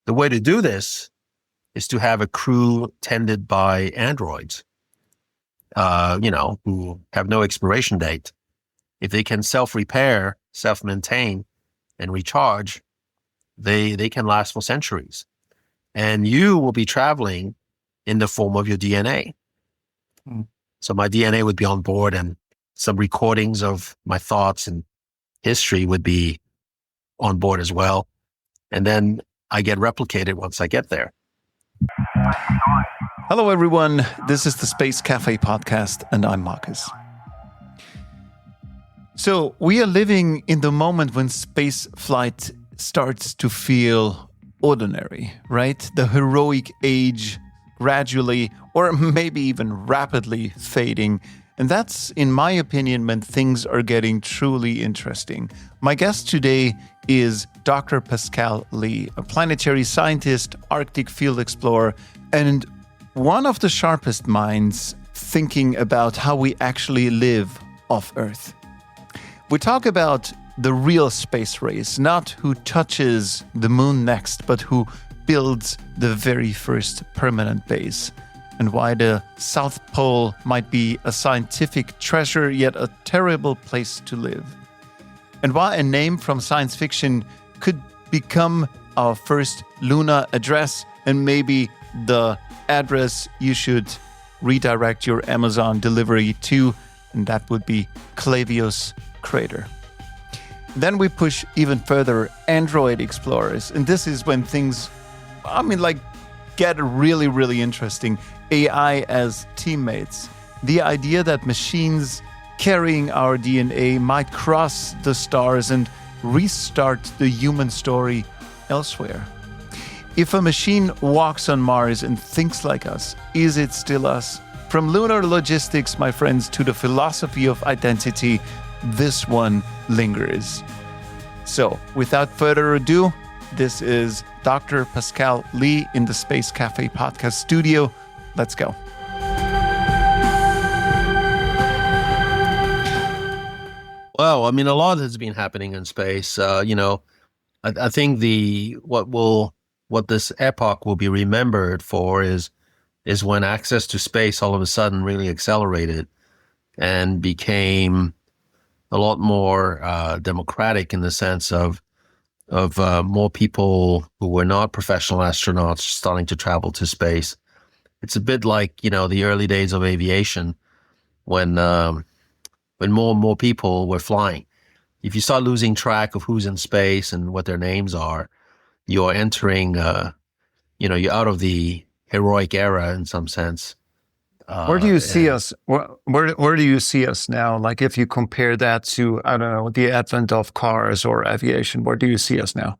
the way to do this is to have a crew tended by androids, who have no expiration date. If they can self-repair, self-maintain, and recharge, they can last for centuries. And you will be traveling in the form of your DNA. So my DNA would be on board, and some recordings of my thoughts and history would be on board as well. And then I get replicated once I get there. Hello, everyone. This is the Space Cafe podcast, and I'm Marcus. So we are living in the moment when space flight starts to feel ordinary, right? The heroic age gradually, or maybe even rapidly fading. And that's, in my opinion, when things are getting truly interesting. My guest today is Dr. Pascal Lee, a planetary scientist, Arctic field explorer, and one of the sharpest minds thinking about how we actually live off Earth. We talk about the real space race, not who touches the moon next, but who builds the very first permanent base, and why the South Pole might be a scientific treasure, yet a terrible place to live. And why a name from science fiction could become our first lunar address, and maybe the address you should redirect your Amazon delivery to, and that would be Clavius Crater. Then we push even further, android explorers, and this is when things, get really, really interesting. AI as teammates. The idea that machines carrying our DNA might cross the stars and restart the human story elsewhere. If a machine walks on Mars and thinks like us, is it still us? From lunar logistics, my friends, to the philosophy of identity, this one lingers. So, without further ado, this is Dr. Pascal Lee in the Space Cafe podcast studio. Let's go. Well, a lot has been happening in space. I think what this epoch will be remembered for is when access to space all of a sudden really accelerated and became a lot more democratic in the sense of more people who were not professional astronauts starting to travel to space. It's a bit like, the early days of aviation when more and more people were flying. If you start losing track of who's in space and what their names are, you're entering, you're out of the heroic era in some sense. Where do you see us? Where do you see us now? Like if you compare that to, I don't know, the advent of cars or aviation, where do you see us now?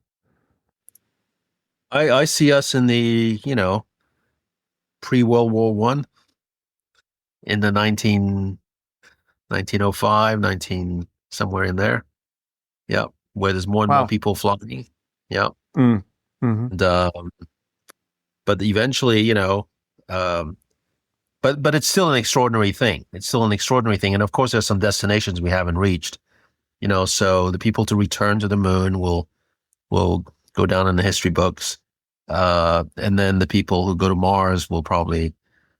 I see us in the, pre-World War I, in the 1905, somewhere in there. Yeah, where there's more and more people flying. Yeah. Mm-hmm. And, but eventually, but it's still an extraordinary thing. And of course, there's some destinations we haven't reached, so the people to return to the moon will go down in the history books. And then the people who go to Mars will probably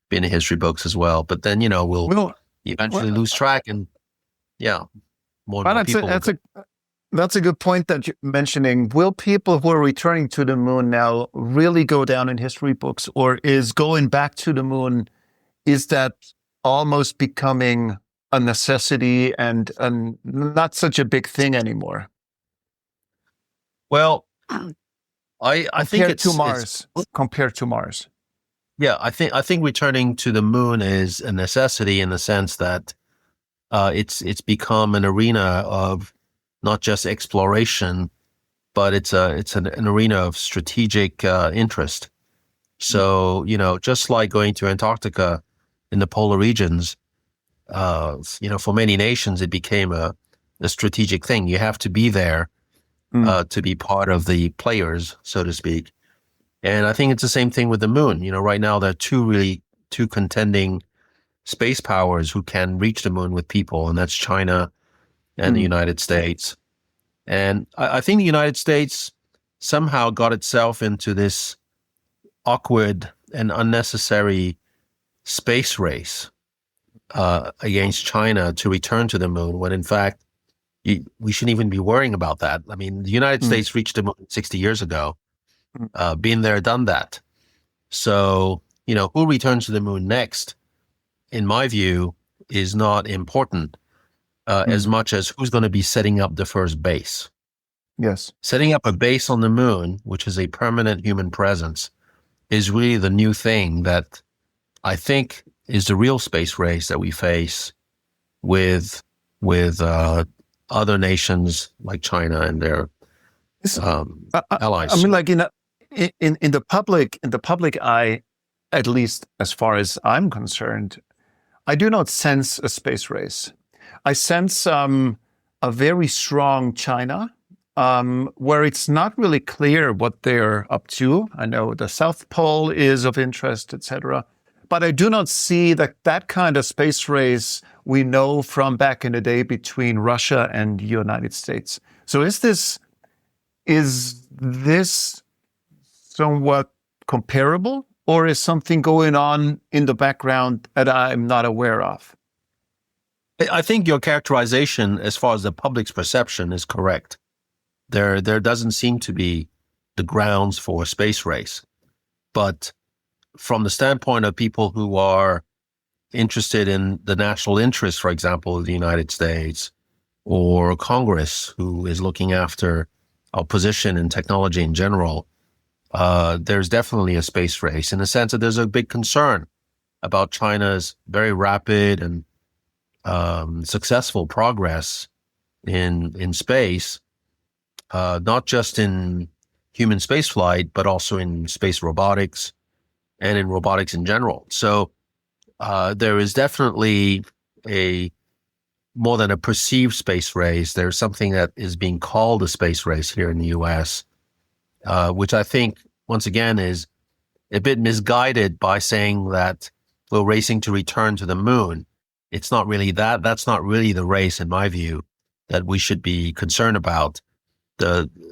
be in the history books as well. But then, we'll eventually lose track, and more people. That's a good point that you're mentioning. Will people who are returning to the moon now really go down in history books, or is going back to the moon, is that almost becoming a necessity and not such a big thing anymore? Well, I think it's compared to Mars. Yeah, I think returning to the moon is a necessity in the sense that it's become an arena of not just exploration, but it's an arena of strategic interest. So, just like going to Antarctica in the polar regions, for many nations, it became a strategic thing. You have to be there to be part of the players, so to speak. And I think it's the same thing with the moon. Right now there are two contending space powers who can reach the moon with people, and that's China and the United States. And I think the United States somehow got itself into this awkward and unnecessary space race against China to return to the moon, when in fact we shouldn't even be worrying about that. I mean, the United States reached the moon 60 years ago, been there, done that. So, who returns to the moon next, in my view, is not important as much as who's going to be setting up the first base. Yes. Setting up a base on the moon, which is a permanent human presence, is really the new thing that I think is the real space race that we face with other nations like China and their allies. I mean, like in the public eye, at least as far as I'm concerned, I do not sense a space race. I sense a very strong China, where it's not really clear what they're up to. I know the South Pole is of interest, etc. But I do not see that kind of space race we know from back in the day between Russia and the United States. So is this somewhat comparable, or is something going on in the background that I'm not aware of? I think your characterization, as far as the public's perception, is correct. There doesn't seem to be the grounds for a space race. But from the standpoint of people who are interested in the national interest, for example, of the United States, or Congress, who is looking after our position in technology in general, there's definitely a space race, in the sense that there's a big concern about China's very rapid and successful progress in space, not just in human spaceflight, but also in space robotics and in robotics in general. So there is definitely more than a perceived space race. There's something that is being called a space race here in the US, which I think, once again, is a bit misguided by saying that we're racing to return to the moon. It's not really that. That's not really the race, in my view, that we should be concerned about.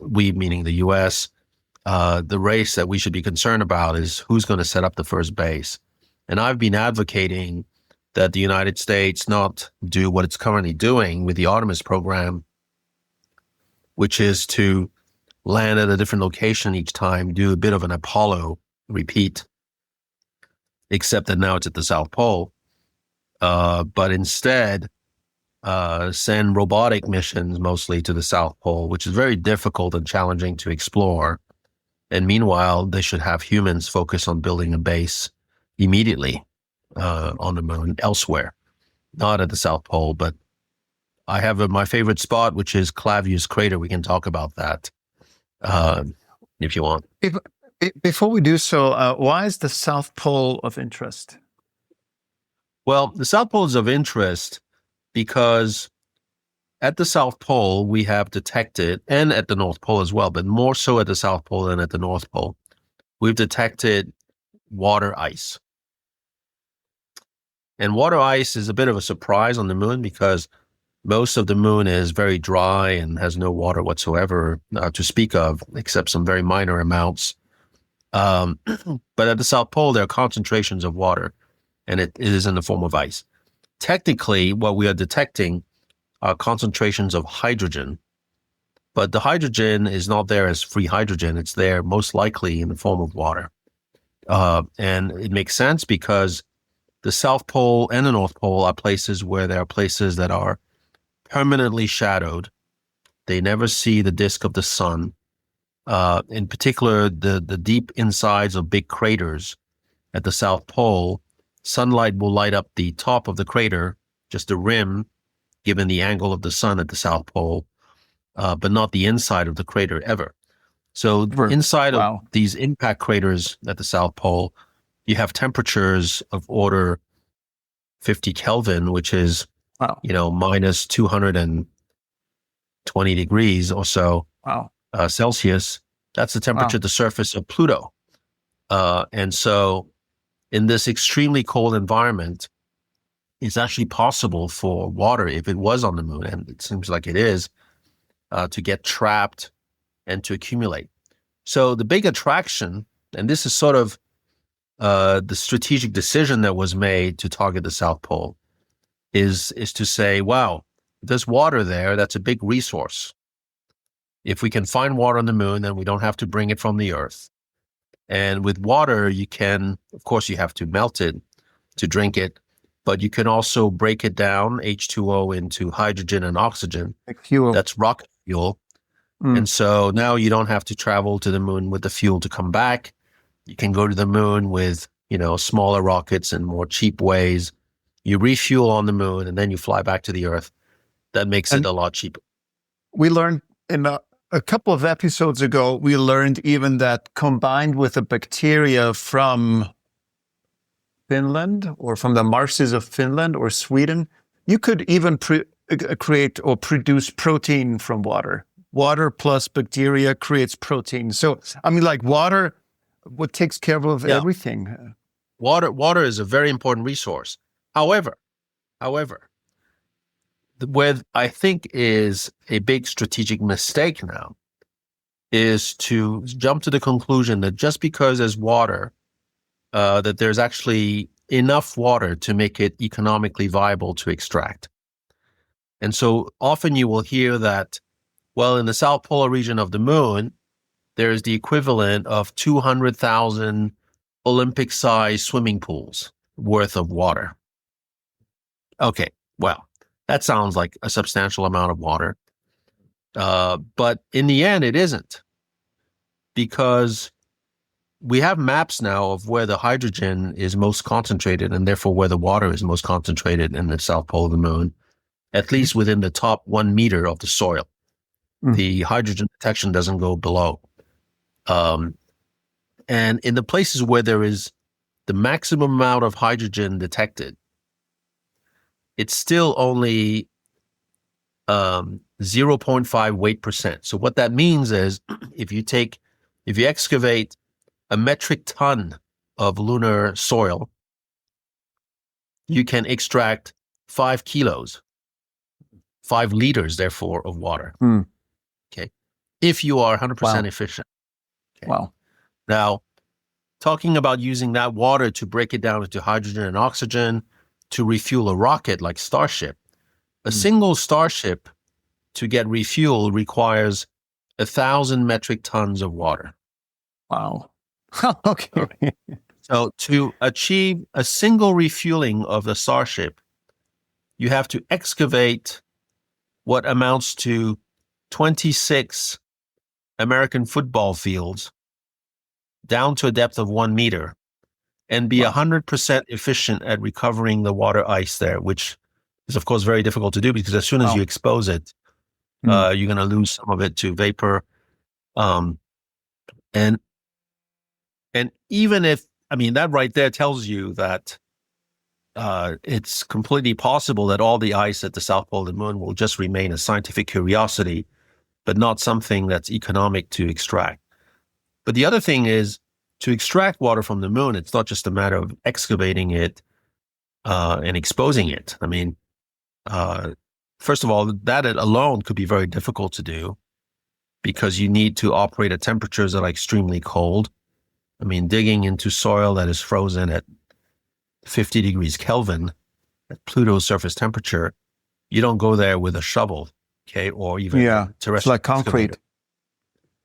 We, meaning the US, the race that we should be concerned about is who's going to set up the first base. And I've been advocating that the United States not do what it's currently doing with the Artemis program, which is to land at a different location each time, do a bit of an Apollo repeat, except that now it's at the South Pole. But instead, send robotic missions mostly to the South Pole, which is very difficult and challenging to explore. And meanwhile, they should have humans focus on building a base immediately on the moon elsewhere, not at the South Pole. But I have my favorite spot, which is Clavius Crater. We can talk about that if you want. Before we do so, why is the South Pole of interest? Well, the South Pole is of interest because at the South Pole, we have detected, and at the North Pole as well, but more so at the South Pole than at the North Pole, we've detected water ice. And water ice is a bit of a surprise on the moon because most of the moon is very dry and has no water whatsoever to speak of, except some very minor amounts. But at the South Pole, there are concentrations of water, and it is in the form of ice. Technically, what we are detecting are concentrations of hydrogen, but the hydrogen is not there as free hydrogen. It's there most likely in the form of water. And it makes sense because the South Pole and the North Pole are places where there are places that are permanently shadowed. They never see the disk of the sun. In particular, the deep insides of big craters at the South Pole, sunlight will light up the top of the crater, just the rim, given the angle of the sun at the South Pole, but not the inside of the crater ever. So inside of these impact craters at the South Pole, you have temperatures of order 50 Kelvin, which is, minus 220 degrees or so Celsius. That's the temperature at the surface of Pluto. And so in this extremely cold environment, it's actually possible for water, if it was on the moon, and it seems like it is, to get trapped and to accumulate. So the big attraction, and this is sort of the strategic decision that was made to target the South Pole, is to say, wow, there's water there. That's a big resource. If we can find water on the moon, then we don't have to bring it from the Earth. And with water, you can, of course, you have to melt it to drink it, but you can also break it down, H2O, into hydrogen and oxygen. Fuel. That's rocket fuel. And so now you don't have to travel to the moon with the fuel to come back. You can go to the moon with, smaller rockets and more cheap ways. You refuel on the moon and then you fly back to the Earth. That makes it a lot cheaper. We learned in a couple of episodes ago, we learned even that combined with a bacteria from Finland or from the marshes of Finland or Sweden, you could even create or produce protein from water. Water plus bacteria creates protein. So, I mean, like water, what takes care of everything. Water is a very important resource. However, where I think is a big strategic mistake now is to jump to the conclusion that just because there's water, that there's actually enough water to make it economically viable to extract. And so often you will hear that, well, in the South Polar region of the moon, there's the equivalent of 200,000 Olympic-sized swimming pools worth of water. Okay, well, that sounds like a substantial amount of water. But in the end, it isn't, because we have maps now of where the hydrogen is most concentrated and therefore where the water is most concentrated in the South Pole of the moon, at least within the top 1 meter of the soil. The hydrogen detection doesn't go below. And in the places where there is the maximum amount of hydrogen detected, it's still only 0.5 weight percent. So what that means is if you excavate a metric ton of lunar soil, you can extract 5 kilos, 5 liters, therefore, of water. Okay. If you are 100% efficient. Okay. Wow. Now, talking about using that water to break it down into hydrogen and oxygen to refuel a rocket like Starship, a single Starship to get refueled requires 1,000 metric tons of water. Wow. Okay. So to achieve a single refueling of the Starship, you have to excavate what amounts to 26 American football fields down to a depth of 1 meter and be 100% efficient at recovering the water ice there, which is, of course, very difficult to do because as soon as you expose it, you're going to lose some of it to vapor. And even if, that right there tells you that it's completely possible that all the ice at the South Pole of the moon will just remain a scientific curiosity, but not something that's economic to extract. But the other thing is, to extract water from the moon, it's not just a matter of excavating it and exposing it. First of all, that alone could be very difficult to do because you need to operate at temperatures that are extremely cold. Digging into soil that is frozen at 50 degrees Kelvin at Pluto's surface temperature, you don't go there with a shovel, okay, or even terrestrial. It's like concrete. Excavator.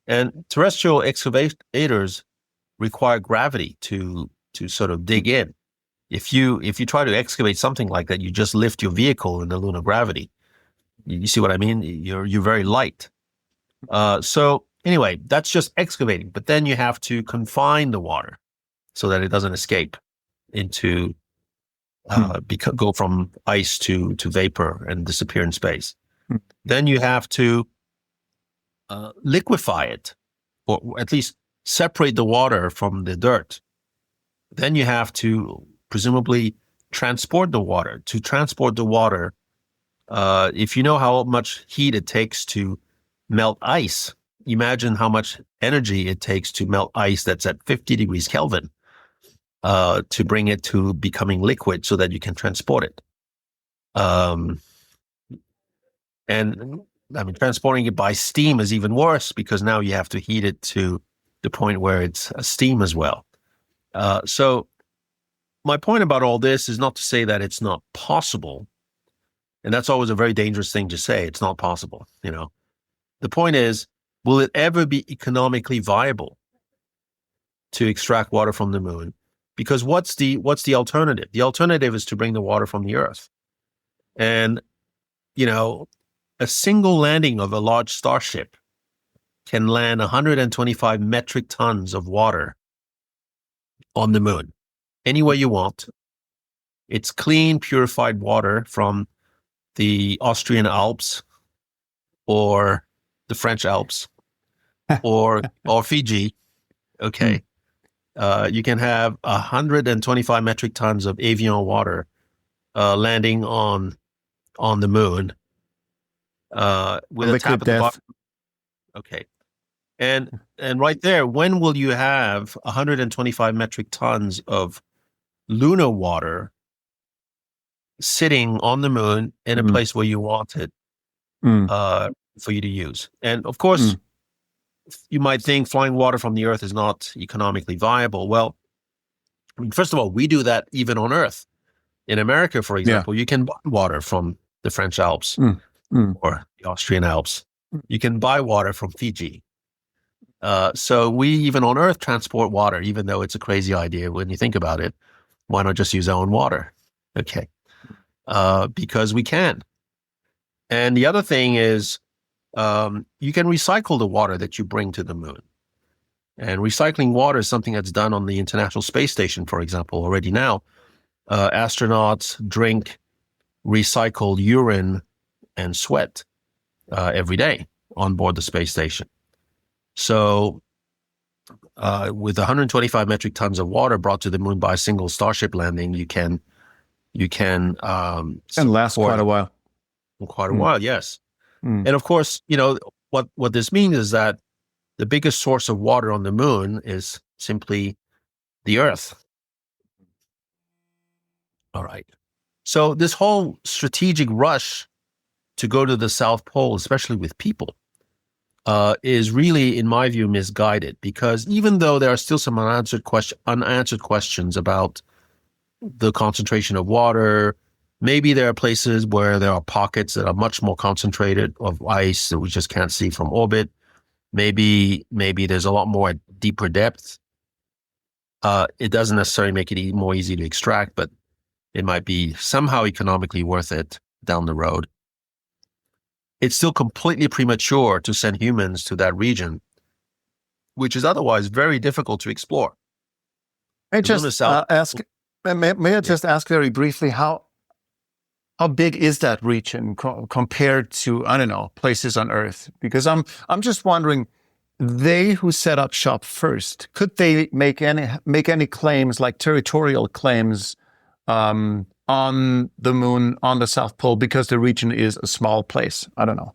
And terrestrial excavators require gravity to sort of dig in. If you try to excavate something like that, you just lift your vehicle in the lunar gravity. You see what I mean? You're very light. So anyway, that's just excavating. But then you have to confine the water so that it doesn't escape into go from ice to vapor and disappear in space. Then you have to liquefy it, or at least separate the water from the dirt. Then you have to presumably transport the water. To transport the water, if you know how much heat it takes to melt ice, imagine how much energy it takes to melt ice that's at 50 degrees Kelvin to bring it to becoming liquid so that you can transport it. And transporting it by steam is even worse because now you have to heat it to the point where it's steam as well. So my point about all this is not to say that it's not possible. And that's always a very dangerous thing to say. It's not possible. The point is, will it ever be economically viable to extract water from the moon? Because what's the alternative? The alternative is to bring the water from the Earth. And, a single landing of a large starship can land 125 metric tons of water on the moon, anywhere you want. It's clean, purified water from the Austrian Alps or the French Alps or Fiji. Okay. You can have 125 metric tons of Avion water landing on the moon with a tap at the bottom. Okay. And right there, when will you have 125 metric tons of lunar water sitting on the moon in a place where you want it for you to use? And of course, you might think flying water from the Earth is not economically viable. Well, first of all, we do that even on Earth. In America, for example, you can buy water from the French Alps or the Austrian Alps. You can buy water from Fiji. So we, even on Earth, transport water, even though it's a crazy idea when you think about it. Why not just use our own water? Okay. Because we can. And the other thing is, you can recycle the water that you bring to the moon. And recycling water is something that's done on the International Space Station, for example, already now. Astronauts drink recycled urine and sweat every day on board the space station. So with 125 metric tons of water brought to the moon by a single Starship landing, you can and last quite a while. Quite a while, yes. And of course, what this means is that the biggest source of water on the moon is simply the Earth. All right. So this whole strategic rush to go to the South Pole, especially with people, is really, in my view, misguided, because even though there are still some unanswered questions about the concentration of water, maybe there are places where there are pockets that are much more concentrated of ice that we just can't see from orbit. Maybe there's a lot more at deeper depth. It doesn't necessarily make it more easy to extract, but it might be somehow economically worth it down the road. It's still completely premature to send humans to that region, which is otherwise very difficult to explore. May I just ask very briefly, how big is that region compared to, I don't know, places on Earth? Because I'm just wondering, they who set up shop first, could they make any claims, like territorial claims, on the moon, on the South Pole, because the region is a small place? I don't know.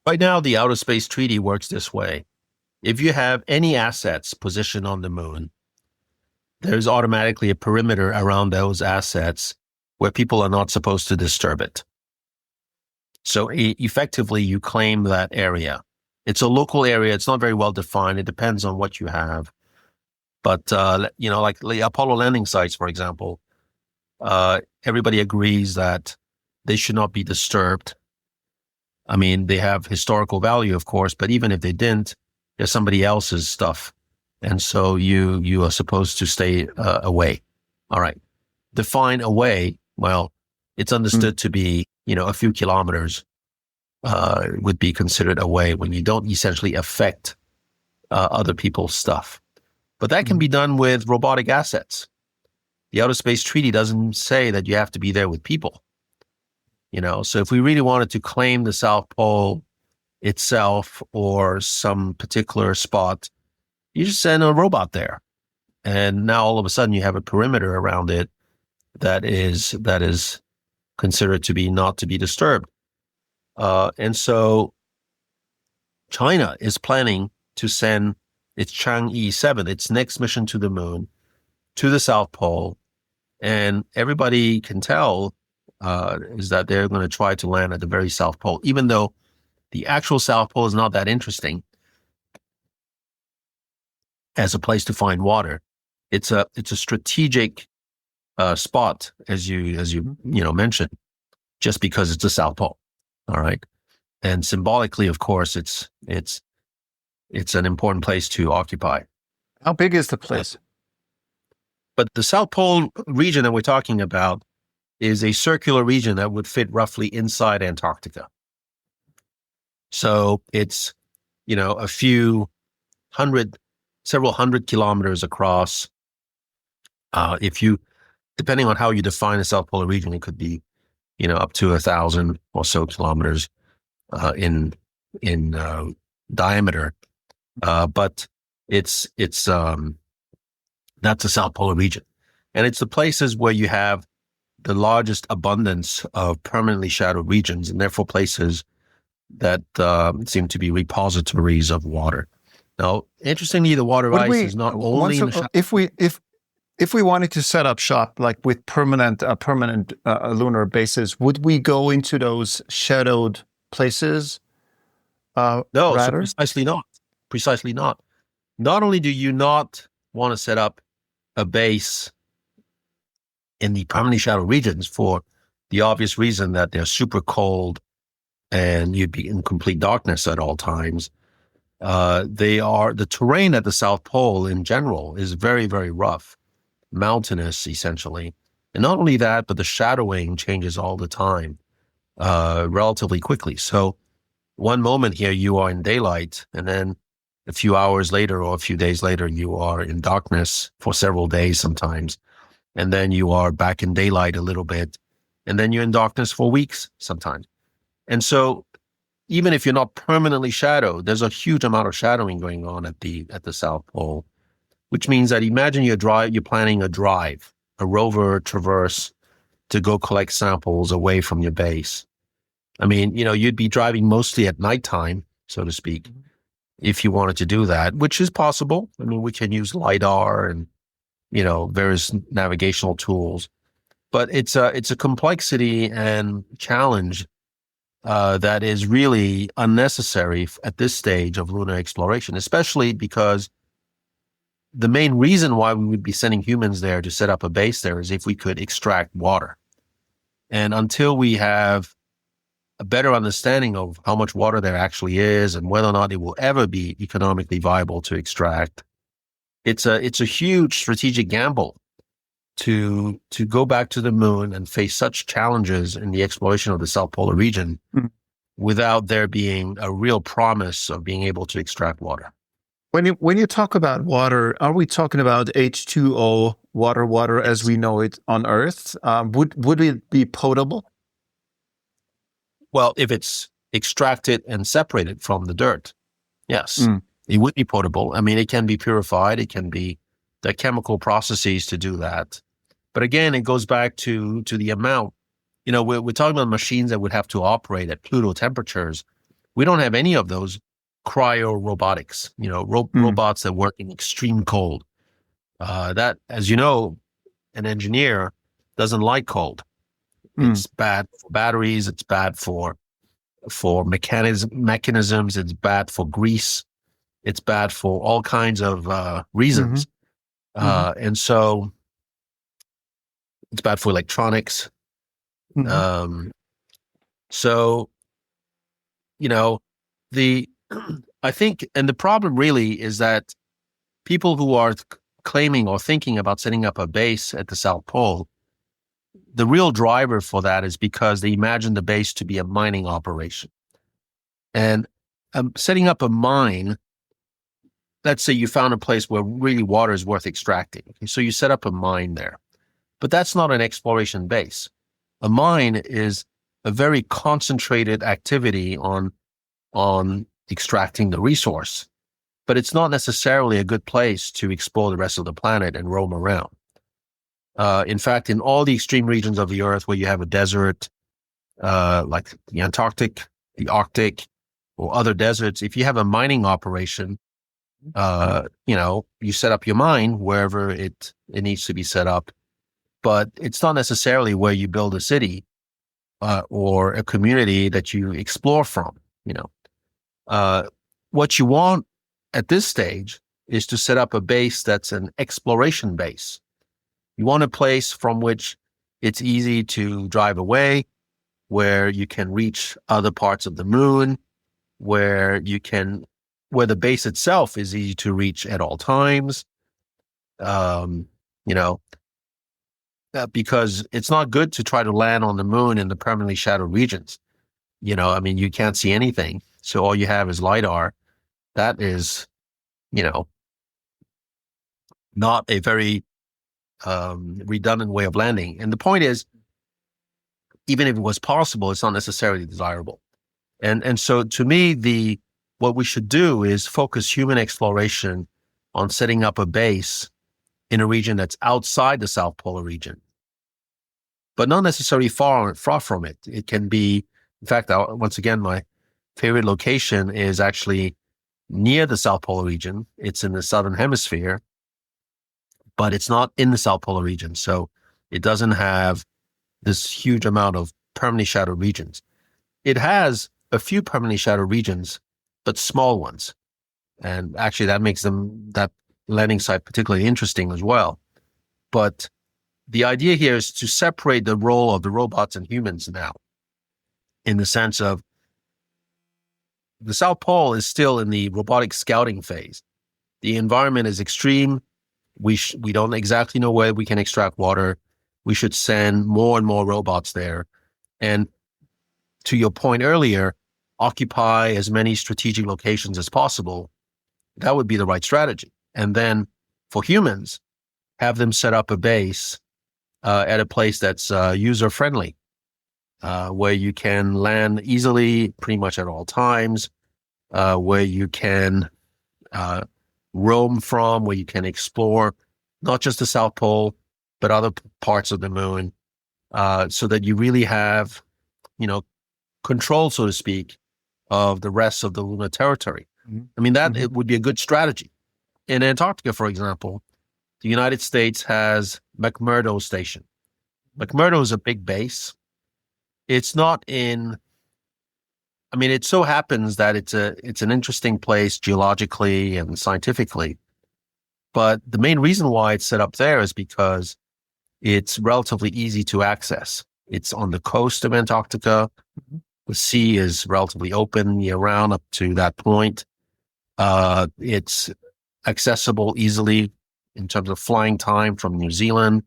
Right now, the Outer Space Treaty works this way. If you have any assets positioned on the moon, there's automatically a perimeter around those assets where people are not supposed to disturb it. So effectively, you claim that area. It's a local area. It's not very well defined. It depends on what you have. But, like the Apollo landing sites, for example, everybody agrees that they should not be disturbed. I mean, they have historical value, of course, but even if they didn't, they're somebody else's stuff. And so you are supposed to stay away. All right. Define away. Well, it's understood to be, a few kilometers would be considered away when you don't essentially affect other people's stuff. But that can be done with robotic assets. The Outer Space Treaty doesn't say that you have to be there with people. So if we really wanted to claim the South Pole itself or some particular spot, you just send a robot there. And now all of a sudden you have a perimeter around it that is considered to be not to be disturbed. And so China is planning to send its Chang'e 7, its next mission to the moon, to the South Pole. And everybody can tell is that they're going to try to land at the very South Pole, even though the actual South Pole is not that interesting. as a place to find water. It's a strategic spot, as you mentioned, just because it's the South Pole. All right, and symbolically, of course, it's an important place to occupy. How big is the place? But the South Pole region that we're talking about is a circular region that would fit roughly inside Antarctica. So it's, a several hundred kilometers across. Depending on how you define the South Polar region, it could be, up to 1,000 or so kilometers in diameter. But it's that's the South Polar region, and it's the places where you have the largest abundance of permanently shadowed regions, and therefore places that seem to be repositories of water. Now, interestingly, the water ice is not only in the if we wanted to set up shop like with permanent lunar bases, would we go into those shadowed places? No, so precisely not. Precisely not. Not only do you not want to set up a base in the permanently shadowed regions for the obvious reason that they're super cold and you'd be in complete darkness at all times. The terrain at the South Pole in general is very, very rough, mountainous essentially. And not only that, but the shadowing changes all the time, relatively quickly. So one moment here you are in daylight, and then a few hours later or a few days later, you are in darkness for several days sometimes. And then you are back in daylight a little bit. And then you're in darkness for weeks sometimes. And so even if you're not permanently shadowed, there's a huge amount of shadowing going on at the South Pole, which means that imagine you're planning a drive, a rover traverse to go collect samples away from your base. I mean, you'd be driving mostly at nighttime, so to speak, if you wanted to do that, which is possible. I mean, we can use LiDAR and, various navigational tools, but it's a complexity and challenge that is really unnecessary at this stage of lunar exploration, especially because the main reason why we would be sending humans there to set up a base there is if we could extract water. And until we have a better understanding of how much water there actually is and whether or not it will ever be economically viable to extract, it's a huge strategic gamble to go back to the moon and face such challenges in the exploration of the South Polar region without there being a real promise of being able to extract water. When you talk about water, are we talking about H2O, water as we know it on Earth? Would it be potable? Well, if it's extracted and separated from the dirt, yes, it would be potable. I mean, it can be purified. There are chemical processes to do that. But again, it goes back to the amount. We're talking about machines that would have to operate at Pluto temperatures. We don't have any of those cryo-robotics, robots that work in extreme cold. That, as you know, an engineer doesn't like cold. It's bad for batteries. It's bad for mechanisms. It's bad for grease. It's bad for all kinds of reasons. And so it's bad for electronics. So, I think, and the problem really is that people who are claiming or thinking about setting up a base at the South Pole, the real driver for that is because they imagine the base to be a mining operation. And setting up a mine, let's say you found a place where really water is worth extracting. So you set up a mine there. But that's not an exploration base. A mine is a very concentrated activity on extracting the resource. But it's not necessarily a good place to explore the rest of the planet and roam around. In fact, in all the extreme regions of the Earth where you have a desert, like the Antarctic, the Arctic, or other deserts, if you have a mining operation, you set up your mine wherever it needs to be set up, but it's not necessarily where you build a city or a community that you explore from. What you want at this stage is to set up a base that's an exploration base. You want a place from which it's easy to drive away, where you can reach other parts of the moon, where the base itself is easy to reach at all times. Um, you know, because it's not good to try to land on the moon in the permanently shadowed regions. You can't see anything. So all you have is LiDAR. That is, not a very redundant way of landing. And the point is, even if it was possible, it's not necessarily desirable. And so to me, what we should do is focus human exploration on setting up a base in a region that's outside the South Polar region, but not necessarily far from it. It can be, in fact, once again, my favorite location is actually near the South Polar region. It's in the Southern Hemisphere, but it's not in the South Polar region. So it doesn't have this huge amount of permanently shadowed regions. It has a few permanently shadowed regions, but small ones. And actually that makes that landing site particularly interesting as well. But the idea here is to separate the role of the robots and humans now, in the sense of the South Pole is still in the robotic scouting phase. The environment is extreme. We don't exactly know where we can extract water. We should send more and more robots there. And to your point earlier, occupy as many strategic locations as possible. That would be the right strategy. And then for humans, have them set up a base at a place that's user-friendly, where you can land easily pretty much at all times, where you can roam from, where you can explore not just the South Pole, but other parts of the moon, so that you really have, control, so to speak, of the rest of the lunar territory. Mm-hmm. I mean, it would be a good strategy. In Antarctica, for example, the United States has McMurdo Station. McMurdo is a big base. It's not it so happens that it's an interesting place geologically and scientifically. But the main reason why it's set up there is because it's relatively easy to access. It's on the coast of Antarctica. Mm-hmm. The sea is relatively open year-round up to that point. It's accessible easily in terms of flying time from New Zealand.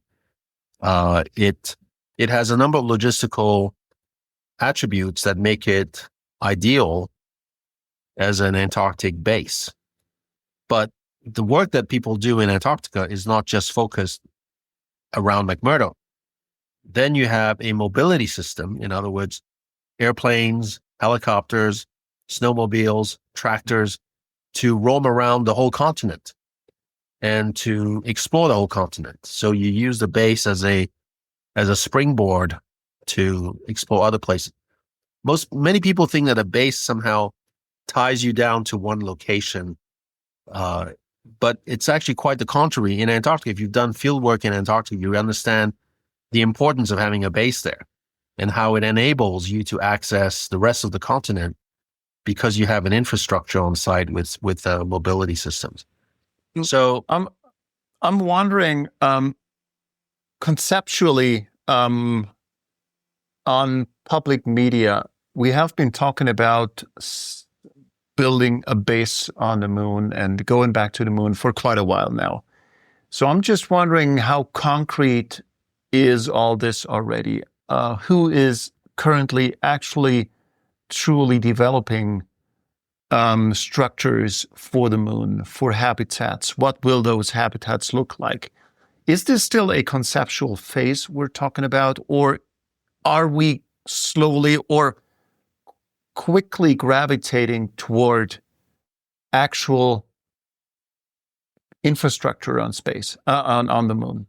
It has a number of logistical attributes that make it ideal as an Antarctic base. But the work that people do in Antarctica is not just focused around McMurdo. Then you have a mobility system, in other words, airplanes, helicopters, snowmobiles, tractors, to roam around the whole continent and to explore the whole continent. So you use the base as a springboard to explore other places. Many people think that a base somehow ties you down to one location, but it's actually quite the contrary. In Antarctica, if you've done field work in Antarctica, you understand the importance of having a base there and how it enables you to access the rest of the continent because you have an infrastructure on site with mobility systems. So I'm wondering, conceptually, on public media, we have been talking about building a base on the moon and going back to the moon for quite a while now. So I'm just wondering, how concrete is all this already? Who is currently actually truly developing structures for the moon, for habitats? What will those habitats look like? Is this still a conceptual phase we're talking about, or are we slowly or quickly gravitating toward actual infrastructure on space, on the moon?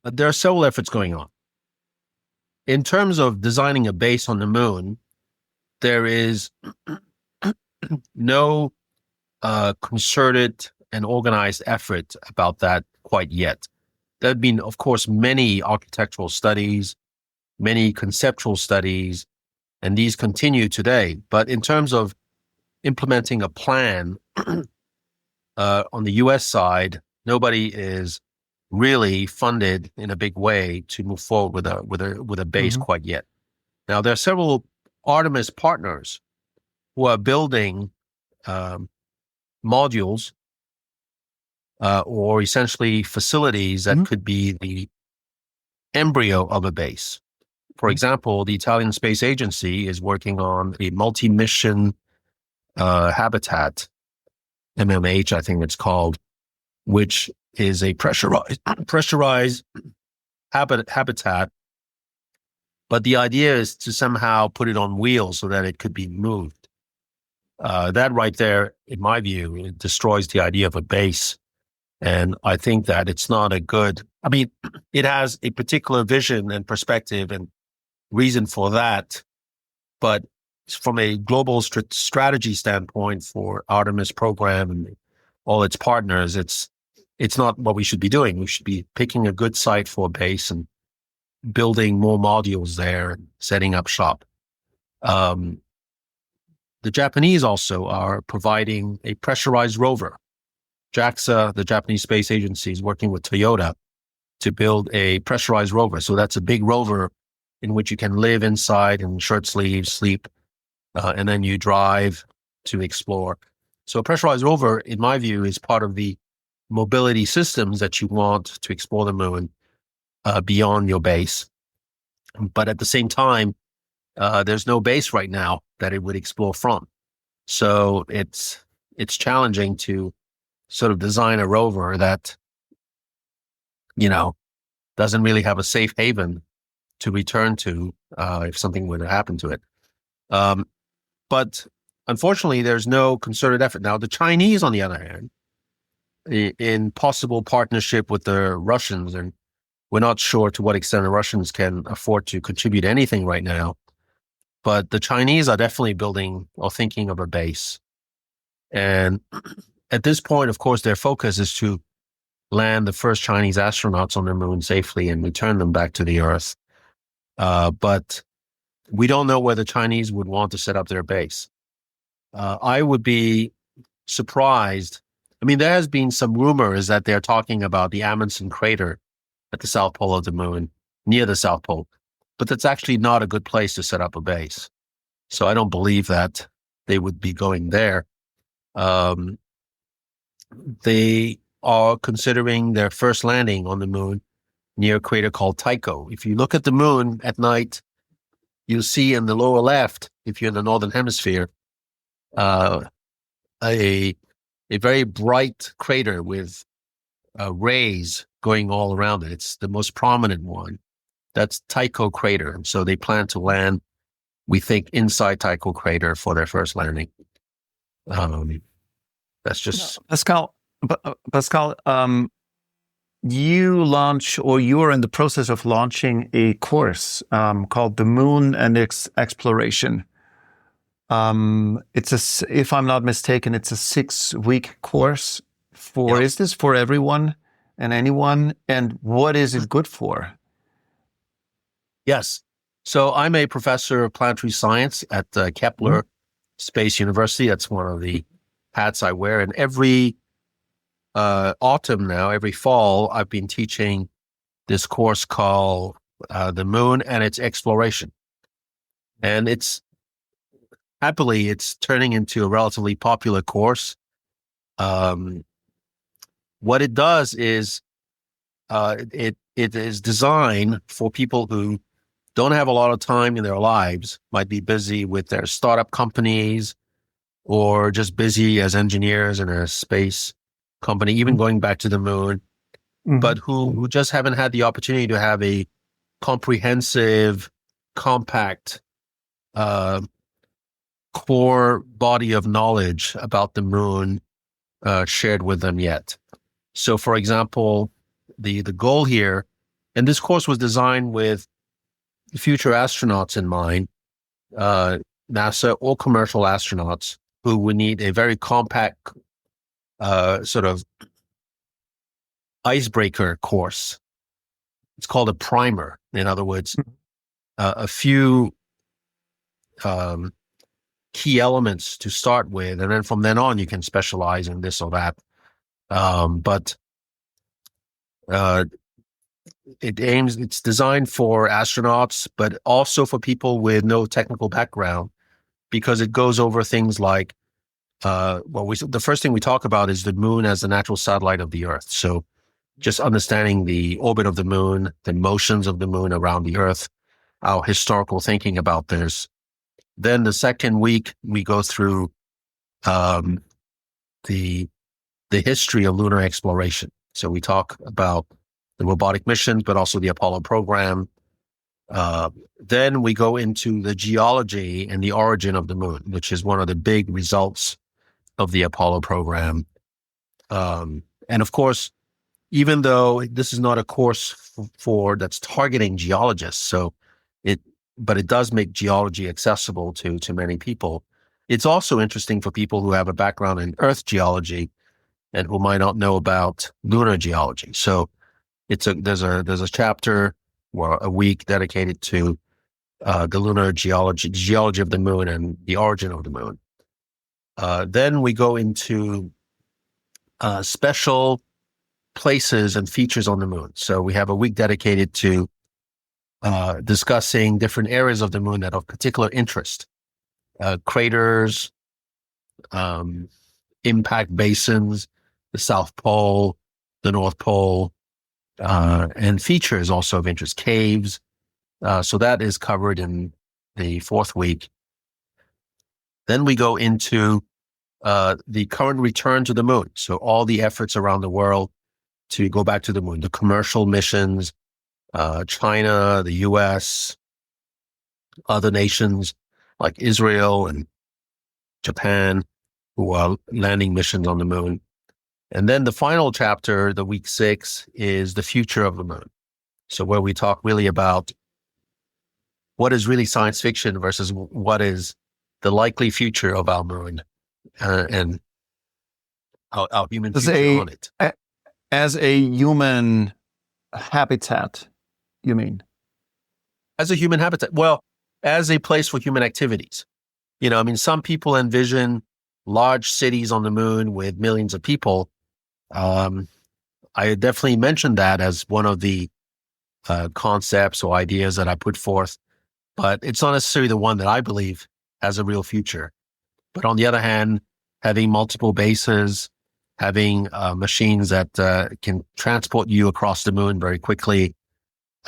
There are several efforts going on. In terms of designing a base on the moon, there is no concerted and organized effort about that quite yet. There have been, of course, many architectural studies, many conceptual studies, and these continue today. But in terms of implementing a plan on the U.S. side. Nobody is really funded in a big way to move forward with a base quite yet. Now, there are several Artemis partners who are building modules or essentially facilities that could be the embryo of a base. For example, the Italian Space Agency is working on a multi-mission habitat, MMH, I think it's called, which is a pressurized habitat. But the idea is to somehow put it on wheels so that it could be moved. That right there, in my view, it destroys the idea of a base. And I think that it's not a good, I mean, it has a particular vision and perspective and reason for that. But from a global strategy standpoint for Artemis program and all its partners, it's not what we should be doing. We should be picking a good site for a base and building more modules there and setting up shop. The Japanese also are providing a pressurized rover. JAXA, the Japanese Space Agency, is working with Toyota to build a pressurized rover. So that's a big rover in which you can live inside in shirt sleeves, sleep, and then you drive to explore. So a pressurized rover, in my view, is part of the mobility systems that you want to explore the moon beyond your base. But at the same time, there's no base right now that it would explore from. So it's challenging to sort of design a rover that, doesn't really have a safe haven to return to if something were to happen to it. But unfortunately, there's no concerted effort. Now, the Chinese, on the other hand, in possible partnership with the Russians, and we're not sure to what extent the Russians can afford to contribute anything right now, but the Chinese are definitely building or thinking of a base. And at this point, of course, their focus is to land the first Chinese astronauts on the moon safely and return them back to the Earth. But we don't know where the Chinese would want to set up their base. I would be surprised. I mean, there has been some rumors that they're talking about the Amundsen crater at the south pole of the moon, near the South Pole. But that's actually not a good place to set up a base. So I don't believe that they would be going there. They are considering their first landing on the moon near a crater called Tycho. If you look at the moon at night, you'll see in the lower left, if you're in the northern hemisphere, a very bright crater with rays going all around it. It's the most prominent one. That's Tycho Crater. And so they plan to land, we think, inside Tycho Crater for their first landing. That's just... Pascal, you launch, or you are in the process of launching a course called The Moon and Its Exploration. If I'm not mistaken, it's a 6-week course for, Is this for everyone and anyone? And what is it good for? Yes. So I'm a professor of planetary science at Kepler Space University. That's one of the hats I wear. And every autumn now, every fall, I've been teaching this course called The Moon and Its Exploration. And happily, it's turning into a relatively popular course. What it does is it is designed for people who don't have a lot of time in their lives, might be busy with their startup companies or just busy as engineers in a space company, even going back to the moon, but who just haven't had the opportunity to have a comprehensive, compact, core body of knowledge about the moon shared with them yet. So, for example, the goal here, and this course was designed with future astronauts in mind, NASA or commercial astronauts who would need a very compact sort of icebreaker course. It's called a primer. In other words, a few key elements to start with, and then from then on you can specialize in this or that. But it's designed for astronauts, but also for people with no technical background, because it goes over things like, the first thing we talk about is the moon as the natural satellite of the Earth. So just understanding the orbit of the moon, the motions of the moon around the Earth, our historical thinking about this. Then the second week, we go through the history of lunar exploration. So we talk about the robotic missions, but also the Apollo program. Then we go into the geology and the origin of the moon, which is one of the big results of the Apollo program. And of course, even though this is not a course for that's targeting geologists, but it does make geology accessible to many people. It's also interesting for people who have a background in Earth geology and who might not know about lunar geology. So there's a chapter or a week dedicated to the lunar geology of the moon and the origin of the moon. Then we go into special places and features on the moon. So we have a week dedicated to discussing different areas of the moon that are of particular interest. Craters, impact basins, the South Pole, the North Pole, and features also of interest, caves. So that is covered in the fourth week. Then we go into the current return to the moon. So all the efforts around the world to go back to the moon, the commercial missions, China, the US, other nations like Israel and Japan, who are landing missions on the moon. And then the final chapter, the week 6, is the future of the moon. So where we talk really about what is really science fiction versus what is the likely future of our moon and our human future on it. As a human habitat, you mean? As a human habitat? Well, as a place for human activities. I mean, some people envision large cities on the moon with millions of people. I definitely mentioned that as one of the concepts or ideas that I put forth, but it's not necessarily the one that I believe has a real future. But on the other hand, having multiple bases, having machines that can transport you across the moon very quickly,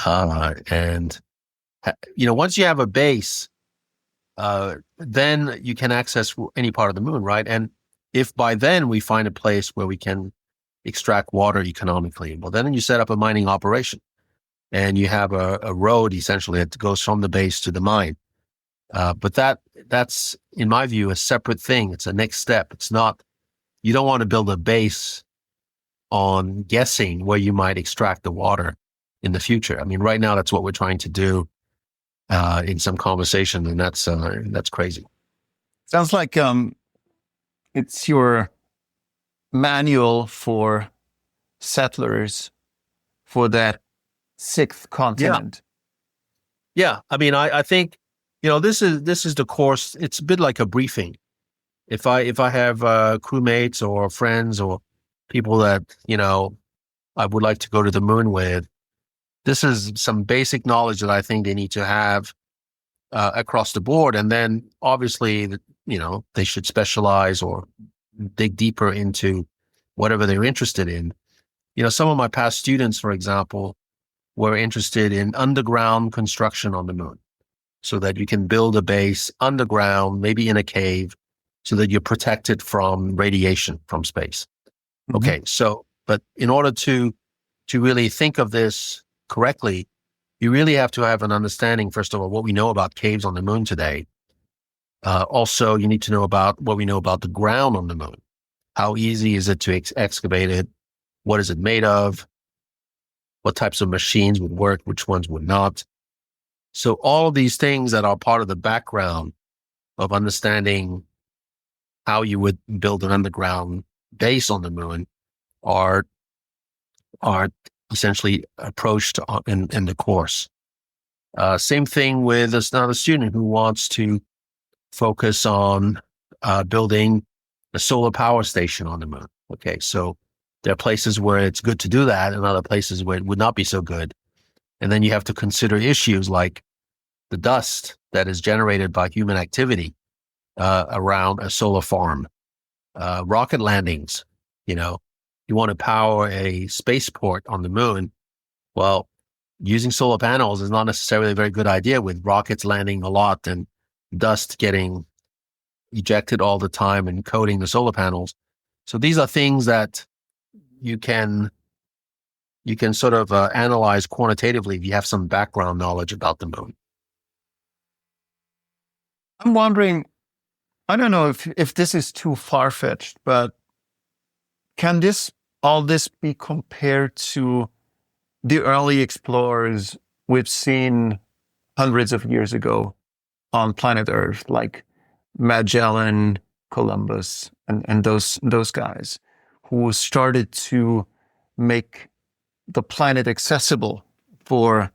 and once you have a base, then you can access any part of the moon, right? And if by then we find a place where we can extract water economically, well, then you set up a mining operation, and you have a road essentially that goes from the base to the mine. But that's, in my view, a separate thing. It's a next step. It's not, you don't want to build a base on guessing where you might extract the water in the future. I mean, right now, that's what we're trying to do in some conversation, and that's crazy. Sounds like it's your manual for settlers for that sixth continent. Yeah. I mean, I think, this is the course. It's a bit like a briefing. If I have crewmates or friends or people that, I would like to go to the moon with, this is some basic knowledge that I think they need to have across the board. And then obviously, they should specialize or dig deeper into whatever they're interested in. Some of my past students, for example, were interested in underground construction on the moon, so that you can build a base underground, maybe in a cave, so that you're protected from radiation from space. Mm-hmm. Okay, but in order to really think of this correctly, you really have to have an understanding, first of all, what we know about caves on the moon today. Also, you need to know about what we know about the ground on the moon. How easy is it to excavate it? What is it made of? What types of machines would work? Which ones would not? So all of these things that are part of the background of understanding how you would build an underground base on the moon are essentially approached in the course. Same thing with another student who wants to focus on building a solar power station on the moon. Okay, so there are places where it's good to do that, and other places where it would not be so good. And then you have to consider issues like the dust that is generated by human activity around a solar farm, rocket landings. You know, you want to power a spaceport on the moon. Well, using solar panels is not necessarily a very good idea with rockets landing a lot and dust getting ejected all the time and coating the solar panels. So these are things that you can sort of analyze quantitatively if you have some background knowledge about the moon. I'm wondering, I don't know if this is too far-fetched, but can all this be compared to the early explorers we've seen hundreds of years ago on planet Earth, like Magellan, Columbus, and those guys who started to make the planet accessible for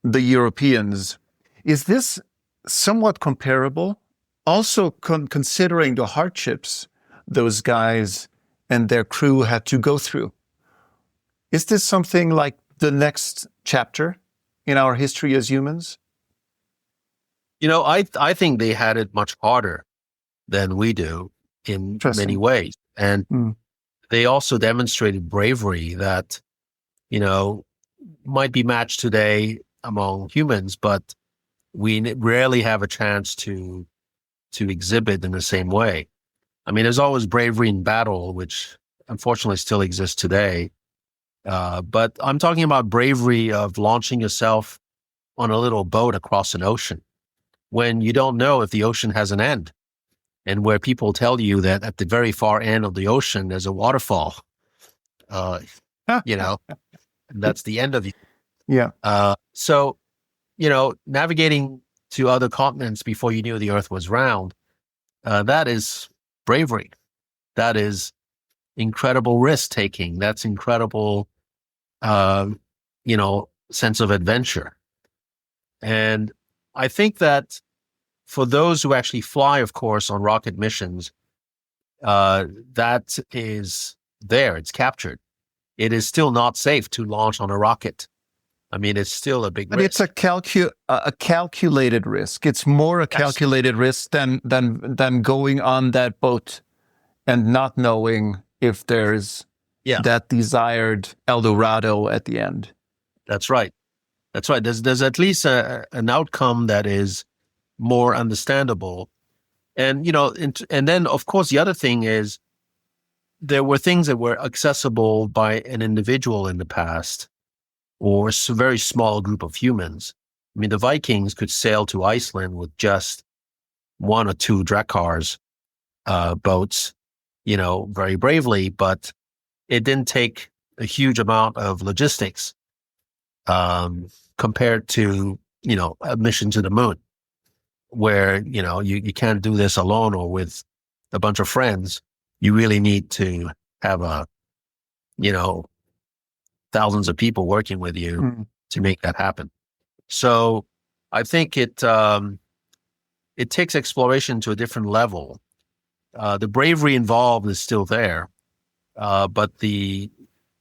the Europeans? Is this somewhat comparable? Also considering the hardships those guys and their crew had to go through. Is this something like the next chapter in our history as humans? You know, I think they had it much harder than we do in many ways. And they also demonstrated bravery that, you know, might be matched today among humans, but we rarely have a chance to exhibit in the same way. I mean, there's always bravery in battle, which unfortunately still exists today. But I'm talking about bravery of launching yourself on a little boat across an ocean when you don't know if the ocean has an end, and where people tell you that at the very far end of the ocean, there's a waterfall. You know, that's the end of you. Yeah. So, you know, navigating to other continents before you knew the Earth was round, that is bravery. That is incredible risk taking. That's incredible, you know, sense of adventure. And I think that for those who actually fly, of course, on rocket missions, that is there. It's captured. It is still not safe to launch on a rocket. I mean, it's still a big risk. But it's a calculated risk. It's more a calculated risk than going on that boat and not knowing if there's that desired El Dorado at the end. That's right. That's right. There's at least an outcome that is more understandable. And, you know, and then, of course, the other thing is there were things that were accessible by an individual in the past or a very small group of humans. I mean, the Vikings could sail to Iceland with just one or two Drakkars boats, you know, very bravely, but it didn't take a huge amount of logistics compared to, you know, a mission to the moon, where, you know, you can't do this alone or with a bunch of friends. You really need to have you know, thousands of people working with you to make that happen. So I think it takes exploration to a different level. The bravery involved is still there, but the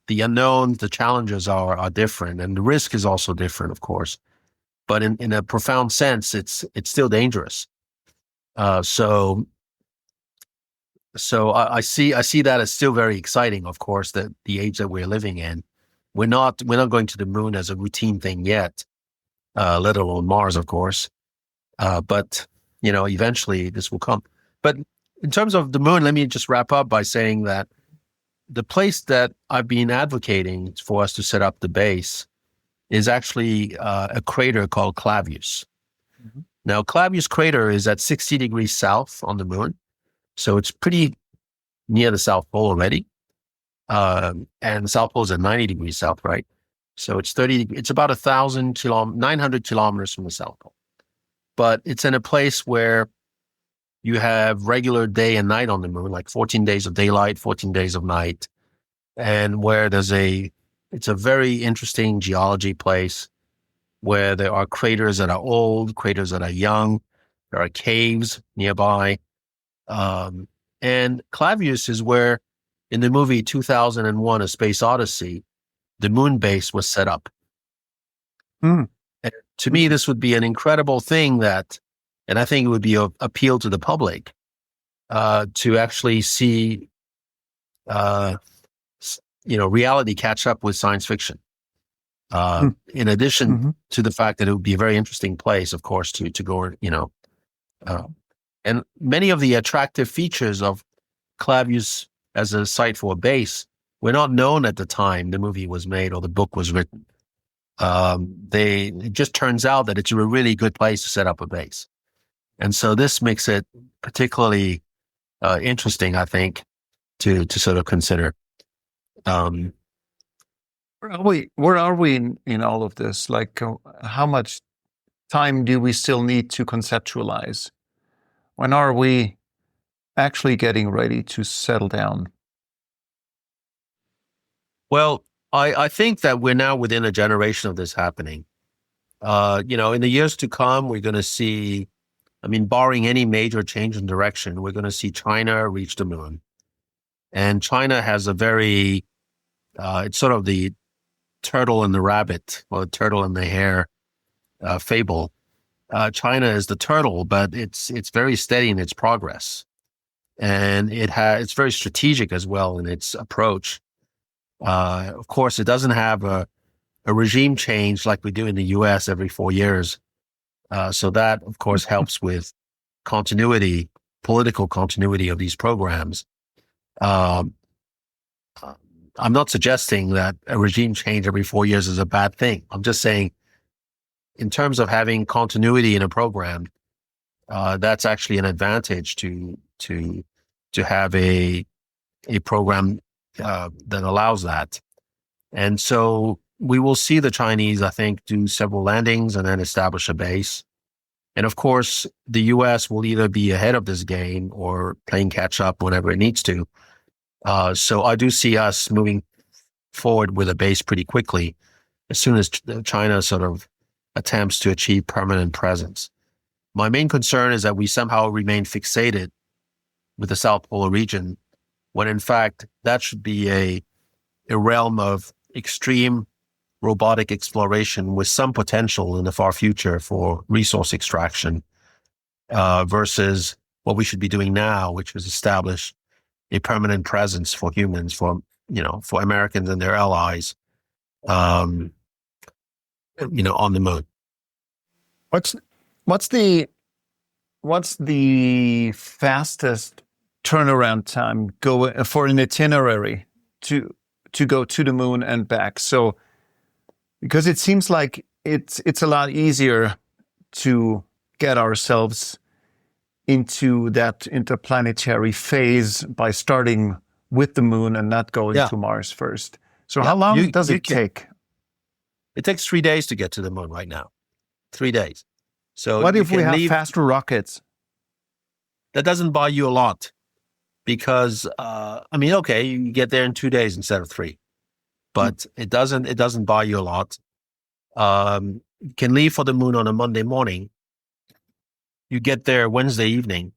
unknowns, the challenges are different, and the risk is also different, of course. But in a profound sense, it's still dangerous. So I see that as still very exciting. Of course, that the age that we're living in, we're not going to the moon as a routine thing yet, let alone Mars, of course. But you know, eventually this will come. But in terms of the moon, let me just wrap up by saying that the place that I've been advocating for us to set up the base is actually a crater called Clavius. Mm-hmm. Now, Clavius Crater is at 60 degrees south on the moon, so it's pretty near the South Pole already. And the South Pole is at 90 degrees south, right? So it's about 900 kilometers from the South Pole. But it's in a place where you have regular day and night on the moon, like 14 days of daylight, 14 days of night, and where it's a very interesting geology place where there are craters that are old, craters that are young, There are caves nearby. And Clavius is where, in the movie 2001: A Space Odyssey, the moon base was set up. Mm. And to me, this would be an incredible thing and I think it would be appeal to the public to actually see, reality catch up with science fiction. In addition to the fact that it would be a very interesting place, of course, to go, and many of the attractive features of Clavius as a site for a base were not known at the time the movie was made or the book was written. It just turns out that it's a really good place to set up a base. And so this makes it particularly interesting, I think, to sort of consider. Where are we in all of this? Like, how much time do we still need to conceptualize? When are we actually getting ready to settle down? Well, I think that we're now within a generation of this happening. In the years to come, we're going to see, barring any major change in direction, we're going to see China reach the moon. And China has a very, it's sort of the turtle and the rabbit, or the turtle and the hare fable. China is the turtle, but it's very steady in its progress. And it's very strategic as well in its approach. Of course, it doesn't have a regime change like we do in the US every 4 years. So that, of course, helps with continuity, political continuity of these programs. I'm not suggesting that a regime change every 4 years is a bad thing. I'm just saying, in terms of having continuity in a program, that's actually an advantage to have a program that allows that. And so we will see the Chinese, I think, do several landings and then establish a base. And of course, the US will either be ahead of this game or playing catch up whenever it needs to. So I do see us moving forward with a base pretty quickly as soon as China sort of attempts to achieve permanent presence. My main concern is that we somehow remain fixated with the South Polar region, when in fact that should be a realm of extreme robotic exploration with some potential in the far future for resource extraction, versus what we should be doing now, which is establish a permanent presence for humans, for Americans and their allies, on the moon. What's the fastest turnaround time for an itinerary to go to the moon and back? So, because it seems like it's a lot easier to get ourselves into that interplanetary phase by starting with the moon and not going to Mars first. So how long does it take? It takes 3 days to get to the moon right now. 3 days. So what if we have faster rockets? That doesn't buy you a lot, because okay, you get there in 2 days instead of 3, but it doesn't buy you a lot. You can leave for the moon on a Monday morning. You get there Wednesday evening.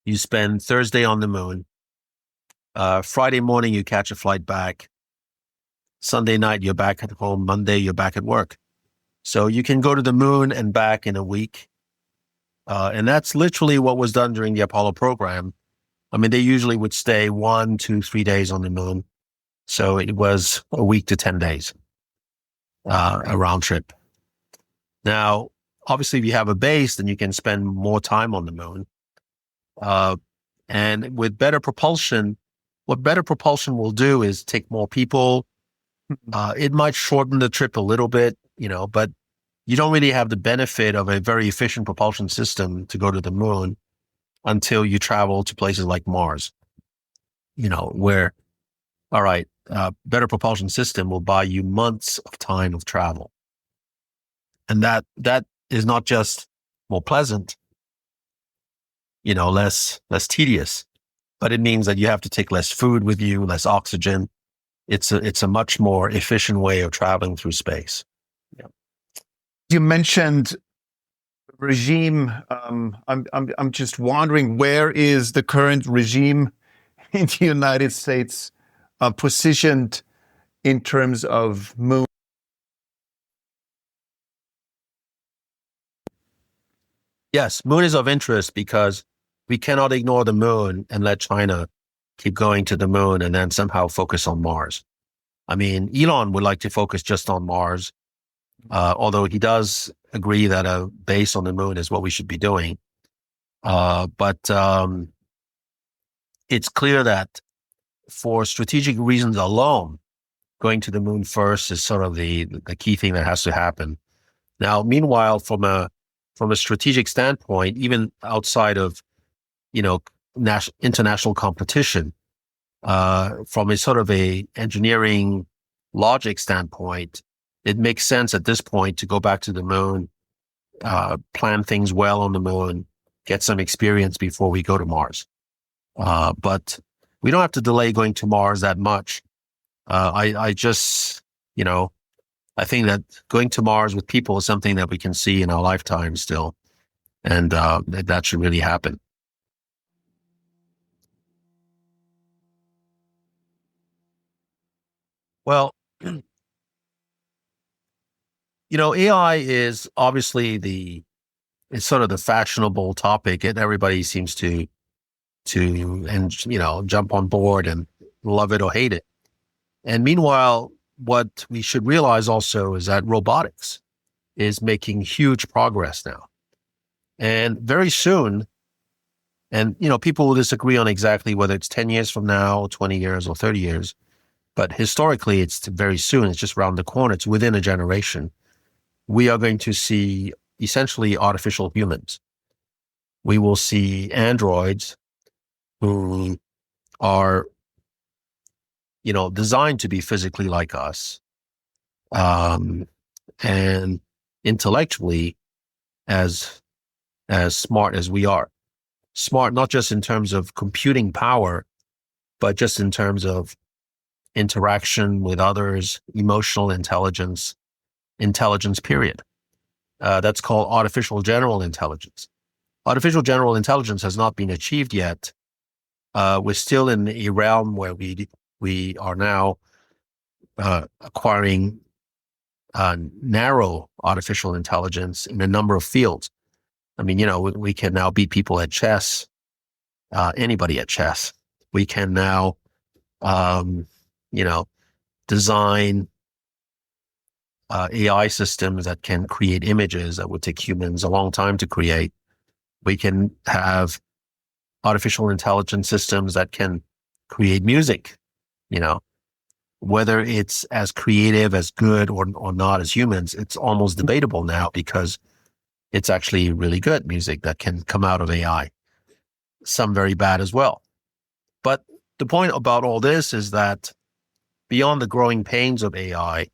You spend Thursday on the moon. Friday morning, you catch a flight back. Sunday night, you're back at home. Monday, you're back at work. So you can go to the moon and back in a week. And that's literally what was done during the Apollo program. They usually would stay 1, 2, 3 days on the moon. So it was a week to 10 days, a round trip. Now, obviously, if you have a base, then you can spend more time on the moon. And with better propulsion, what better propulsion will do is take more people. It might shorten the trip a little bit, but you don't really have the benefit of a very efficient propulsion system to go to the moon until you travel to places like Mars, where, all right, better propulsion system will buy you months of time of travel. And that is not just more pleasant, less tedious, but it means that you have to take less food with you, less oxygen. It's a much more efficient way of traveling through space. Yeah. You mentioned regime. I'm just wondering, where is the current regime in the United States positioned in terms of moon? Yes, moon is of interest because we cannot ignore the moon and let China keep going to the moon and then somehow focus on Mars. I mean, Elon would like to focus just on Mars, although he does agree that a base on the moon is what we should be doing. But it's clear that for strategic reasons alone, going to the moon first is sort of the key thing that has to happen. Now, meanwhile, from a strategic standpoint, even outside of international competition, from a sort of a engineering logic standpoint, it makes sense at this point to go back to the moon, plan things well on the moon, get some experience before we go to Mars. But we don't have to delay going to Mars that much. I just, I think that going to Mars with people is something that we can see in our lifetime still. And that should really happen. Well, AI is obviously it's sort of the fashionable topic, and everybody seems to and jump on board and love it or hate it. And meanwhile, what we should realize also is that robotics is making huge progress now. And very soon, and people will disagree on exactly whether it's 10 years from now, 20 years, or 30 years, but historically it's very soon. It's just around the corner. It's within a generation. We are going to see essentially artificial humans. We will see androids who are, designed to be physically like us, and intellectually as smart as we are. Smart not just in terms of computing power, but just in terms of interaction with others, emotional intelligence, period. That's called artificial general intelligence. Artificial general intelligence has not been achieved yet. We're still in a realm where we are now acquiring narrow artificial intelligence in a number of fields. I mean, we can now beat people at chess, anybody at chess. We can now, design AI systems that can create images that would take humans a long time to create. We can have artificial intelligence systems that can create music, whether it's as creative, as good or not as humans. It's almost debatable now because it's actually really good music that can come out of AI. Some very bad as well. But the point about all this is that beyond the growing pains of AI,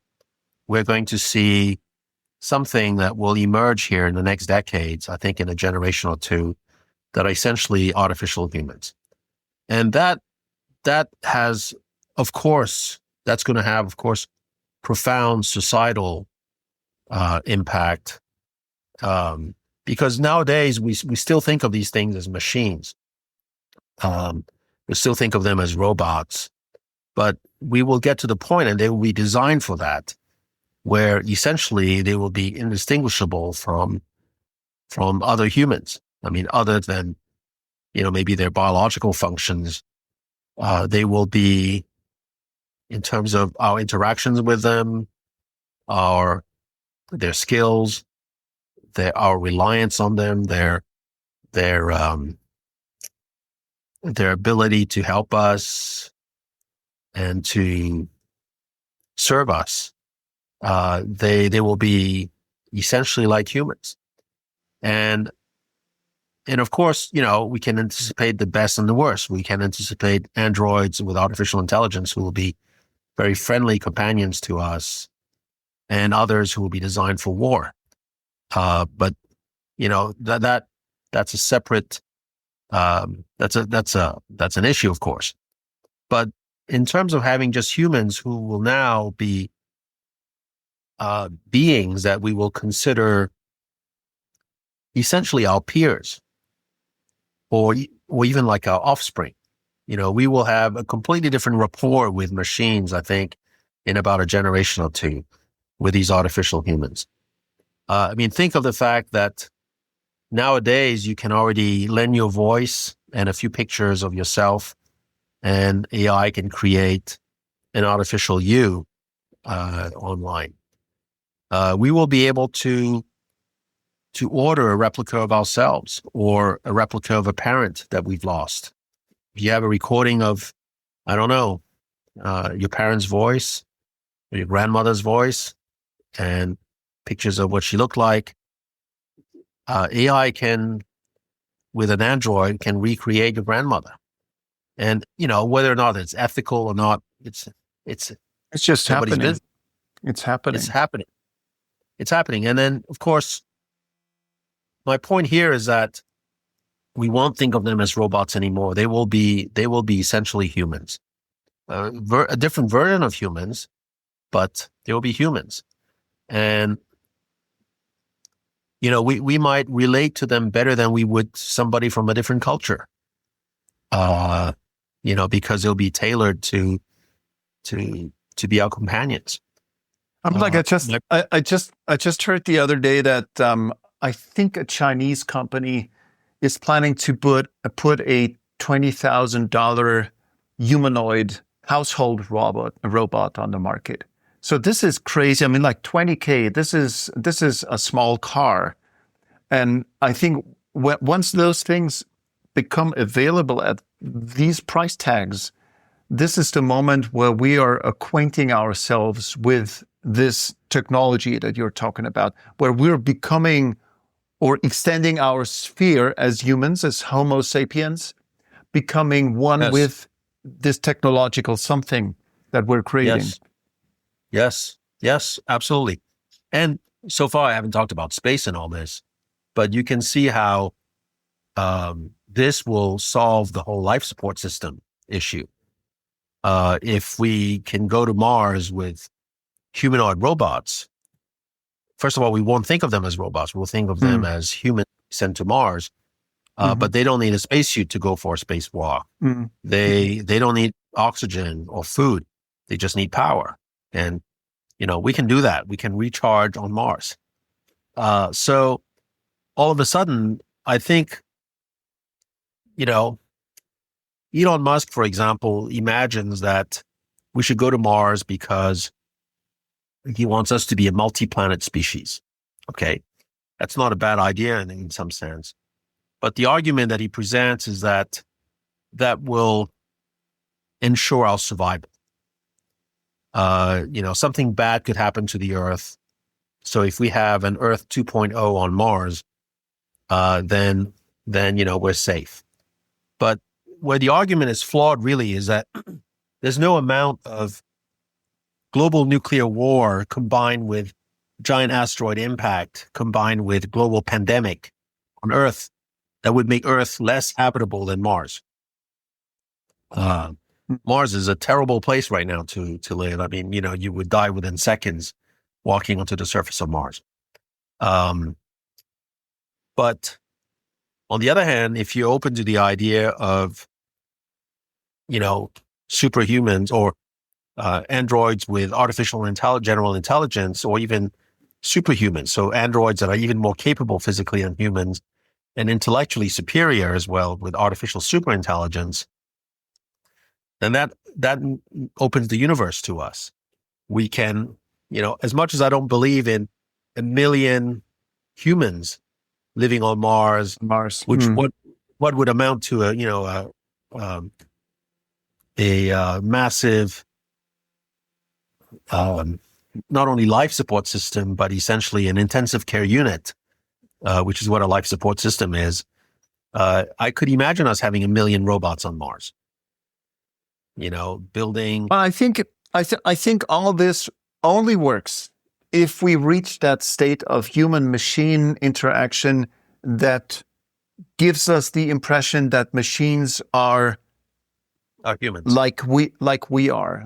we're going to see something that will emerge here in the next decades, I think in a generation or two, that are essentially artificial humans. And that has, of course, that's going to have, of course, profound societal impact. Because nowadays we still think of these things as machines. We still think of them as robots, but we will get to the point, and they will be designed for that, where essentially they will be indistinguishable from other humans. I mean, other than, maybe their biological functions, they will be, in terms of our interactions with them, their skills, our reliance on them, their ability to help us and to serve us. They will be essentially like humans. And of course, we can anticipate the best and the worst. We can anticipate androids with artificial intelligence who will be very friendly companions to us, and others who will be designed for war. But that's a separate, that's an issue, of course. But in terms of having just humans who will now be beings that we will consider essentially our peers, or even like our offspring. We will have a completely different rapport with machines, I think, in about a generation or two with these artificial humans. Think of the fact that nowadays you can already lend your voice and a few pictures of yourself, and AI can create an artificial you online. We will be able to order a replica of ourselves or a replica of a parent that we've lost. If you have a recording of, I don't know, your parent's voice or your grandmother's voice and pictures of what she looked like, AI can, with an Android, can recreate your grandmother. And, whether or not it's ethical or not, it's just nobody's happening. business. It's happening. It's happening. And then, of course, my point here is that we won't think of them as robots anymore. They will be essentially humans, a different version of humans, but they will be humans. And, we might relate to them better than we would somebody from a different culture, because they'll be tailored to be our companions. I just heard the other day that I think a Chinese company is planning to put a $20,000 humanoid household robot on the market. So this is crazy. Like $20K. This is a small car, and I think once those things become available at these price tags, this is the moment where we are acquainting ourselves with this technology that you're talking about, where we're becoming or extending our sphere as humans, as Homo sapiens, becoming one with this technological something that we're creating. Yes, absolutely. And so far, I haven't talked about space and all this, but you can see how this will solve the whole life support system issue. If we can go to Mars with humanoid robots, first of all, we won't think of them as robots. We'll think of them as humans sent to Mars, but they don't need a spacesuit to go for a spacewalk. They don't need oxygen or food. They just need power. And, we can do that. We can recharge on Mars. So all of a sudden, I think, Elon Musk, for example, imagines that we should go to Mars because he wants us to be a multi-planet species. Okay. That's not a bad idea in some sense. But the argument that he presents is that will ensure our survival. Something bad could happen to the Earth. So if we have an Earth 2.0 on Mars, then we're safe. But where the argument is flawed really is that there's no amount of global nuclear war combined with giant asteroid impact, combined with global pandemic on Earth that would make Earth less habitable than Mars. Mars is a terrible place right now to live. You would die within seconds walking onto the surface of Mars. But on the other hand, if you're open to the idea of, superhumans or androids with artificial general intelligence, or even superhumans, so androids that are even more capable physically than humans and intellectually superior as well with artificial superintelligence, then that opens the universe to us. We can, as much as I don't believe in 1 million humans living on Mars, which what would amount to a massive, not only life support system, but essentially an intensive care unit, which is what a life support system is. I could imagine us having 1 million robots on Mars. Building. Well, I think all this only works if we reach that state of human-machine interaction that gives us the impression that machines are humans, like we are,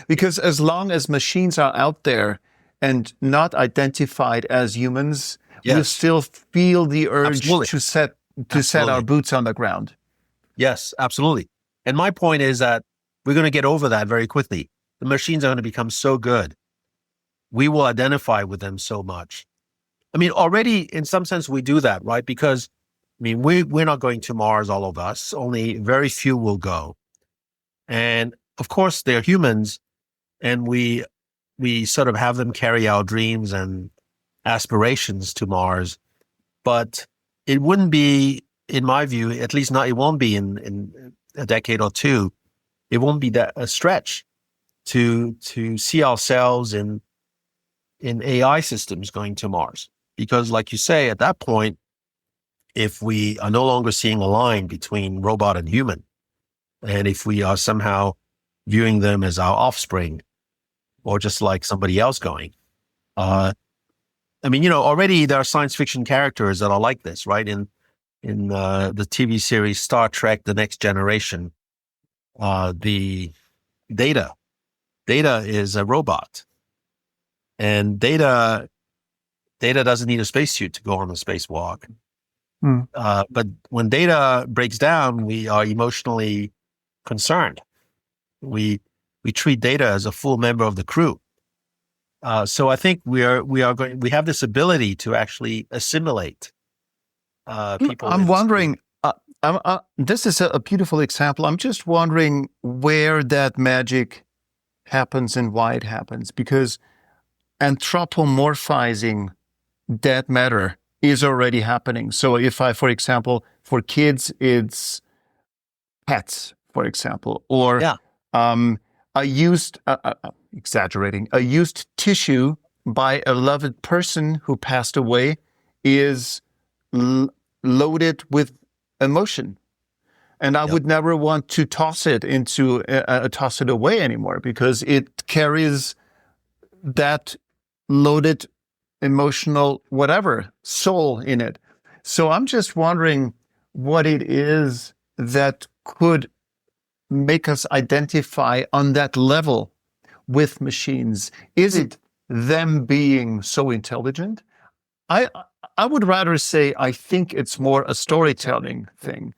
because as long as machines are out there and not identified as humans, we Yes, still feel the urge absolutely. to set our Absolutely. boots on the ground. Yes, absolutely. And my point is that we're going to get over that very quickly. The machines are going to become so good. We will identify with them so much. I mean, already in some sense we do that, right? Because I mean, we're not going to Mars, all of us. Only very few will go. And of course, they're humans, and we sort of have them carry our dreams and aspirations to Mars. But it wouldn't be, in my view, at least not. It won't be in a decade or two. It won't be that a stretch to see ourselves in AI systems going to Mars, because, like you say, at that point, if we are no longer seeing a line between robot and human, and if we are somehow viewing them as our offspring or just like somebody else going, I mean, already there are science fiction characters that are like this, right? In the TV series Star Trek: The Next Generation, the Data is a robot, and Data doesn't need a spacesuit to go on a spacewalk. But when Data breaks down, we are emotionally concerned. We treat Data as a full member of the crew. So I think we have this ability to actually assimilate people. I'm wondering, this is a beautiful example. I'm just wondering where that magic happens and why it happens, because anthropomorphizing dead matter is already happening. So if for example, for kids, it's pets, for example, or a used, exaggerating, a used tissue by a loved person who passed away is loaded with emotion. And I would never want to toss it away anymore, because it carries that loaded emotional whatever soul in it. So I'm just wondering what it is that could make us identify on that level with machines. Is it them being so intelligent? I would rather say I think it's more a storytelling thing.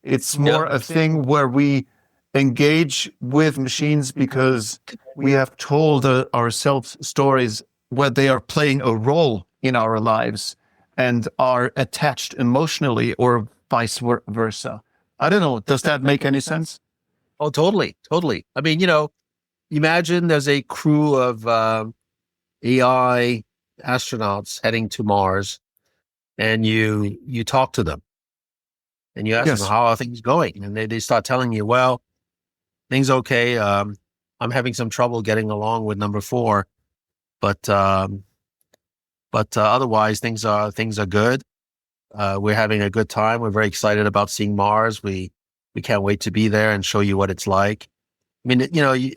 It's more a thing where we engage with machines because we have told ourselves stories where they are playing a role in our lives and are attached emotionally, or vice versa. I don't know. Does that make any sense? Oh, totally. I mean, imagine there's a crew of AI astronauts heading to Mars, and you talk to them, and you ask them, how are things going, and they start telling you, well, things okay. I'm having some trouble getting along with number 4, but otherwise things are good. We're having a good time. We're very excited about seeing Mars. We can't wait to be there and show you what it's like. I mean,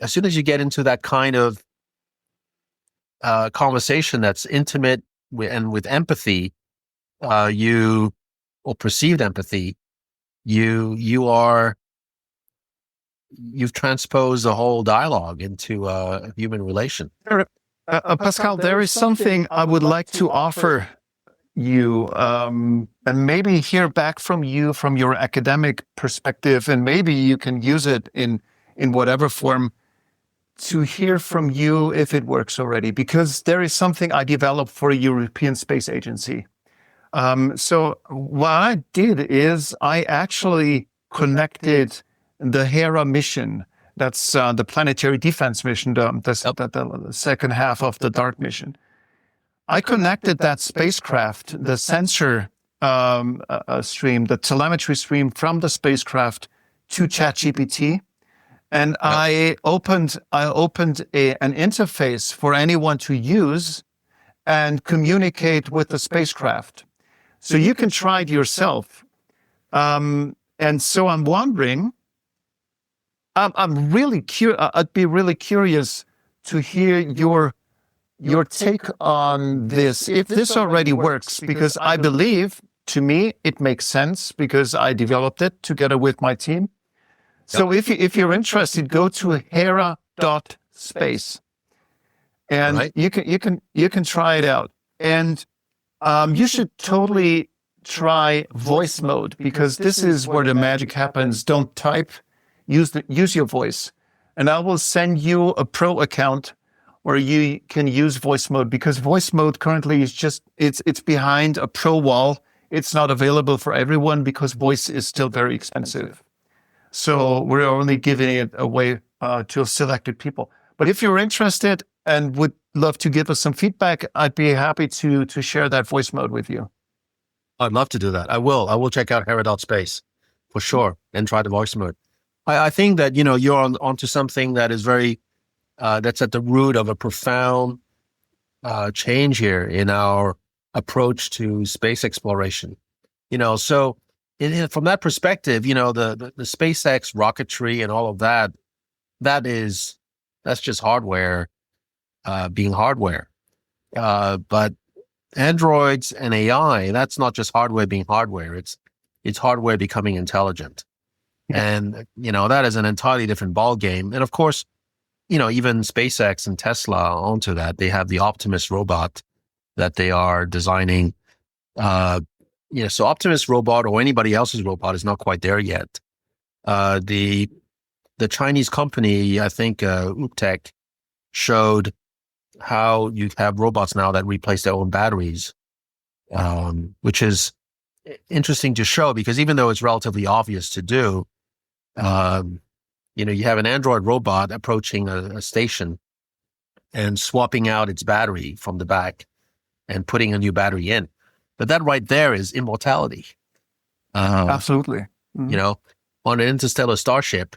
as soon as you get into that kind of conversation that's intimate and with empathy, or perceived empathy, you've transposed the whole dialogue into a human relation. Pascal, there is something I would like to offer you, and maybe hear back from you from your academic perspective, and maybe you can use it in whatever form, to hear from you if it works already, because there is something I developed for a European Space Agency. So what I did is I actually connected the Hera mission. That's the planetary defense mission, the second half of the DART mission. I connected that spacecraft, the sensor stream, the telemetry stream from the spacecraft, to ChatGPT, and I opened an interface for anyone to use and communicate with the spacecraft. So you can try it yourself. And so I'm wondering, I'm really I'd be really curious to hear your take on this, if this already works, because I believe, to me, it makes sense because I developed it together with my team. So if you're interested, go to hera.space, and you can try it out. And You should totally try voice mode, because this is where the magic happens. Don't type, use your voice. And I will send you a pro account where you can use voice mode, because voice mode currently is just, it's behind a pro wall. It's not available for everyone because voice is still very expensive. So we're only giving it away to selected people. But if you're interested and would love to give us some feedback, I'd be happy to share that voice mode with you. I'd love to do that. I will. I will check out Hera.space for sure and try the voice mode. I think that, you're onto something that is very, that's at the root of a profound change here in our approach to space exploration. So from that perspective, the SpaceX rocketry and all of that, that's just hardware being hardware. But androids and AI, that's not just hardware being hardware. It's hardware becoming intelligent. And, that is an entirely different ballgame. And of course, even SpaceX and Tesla onto that, they have the Optimus robot that they are designing. So Optimus robot or anybody else's robot is not quite there yet. The Chinese company, I think, Uptech, showed how you have robots now that replace their own batteries, which is interesting to show, because even though it's relatively obvious to do, you have an Android robot approaching a station and swapping out its battery from the back and putting a new battery in. But that right there is immortality. Absolutely. Mm-hmm. On an interstellar starship,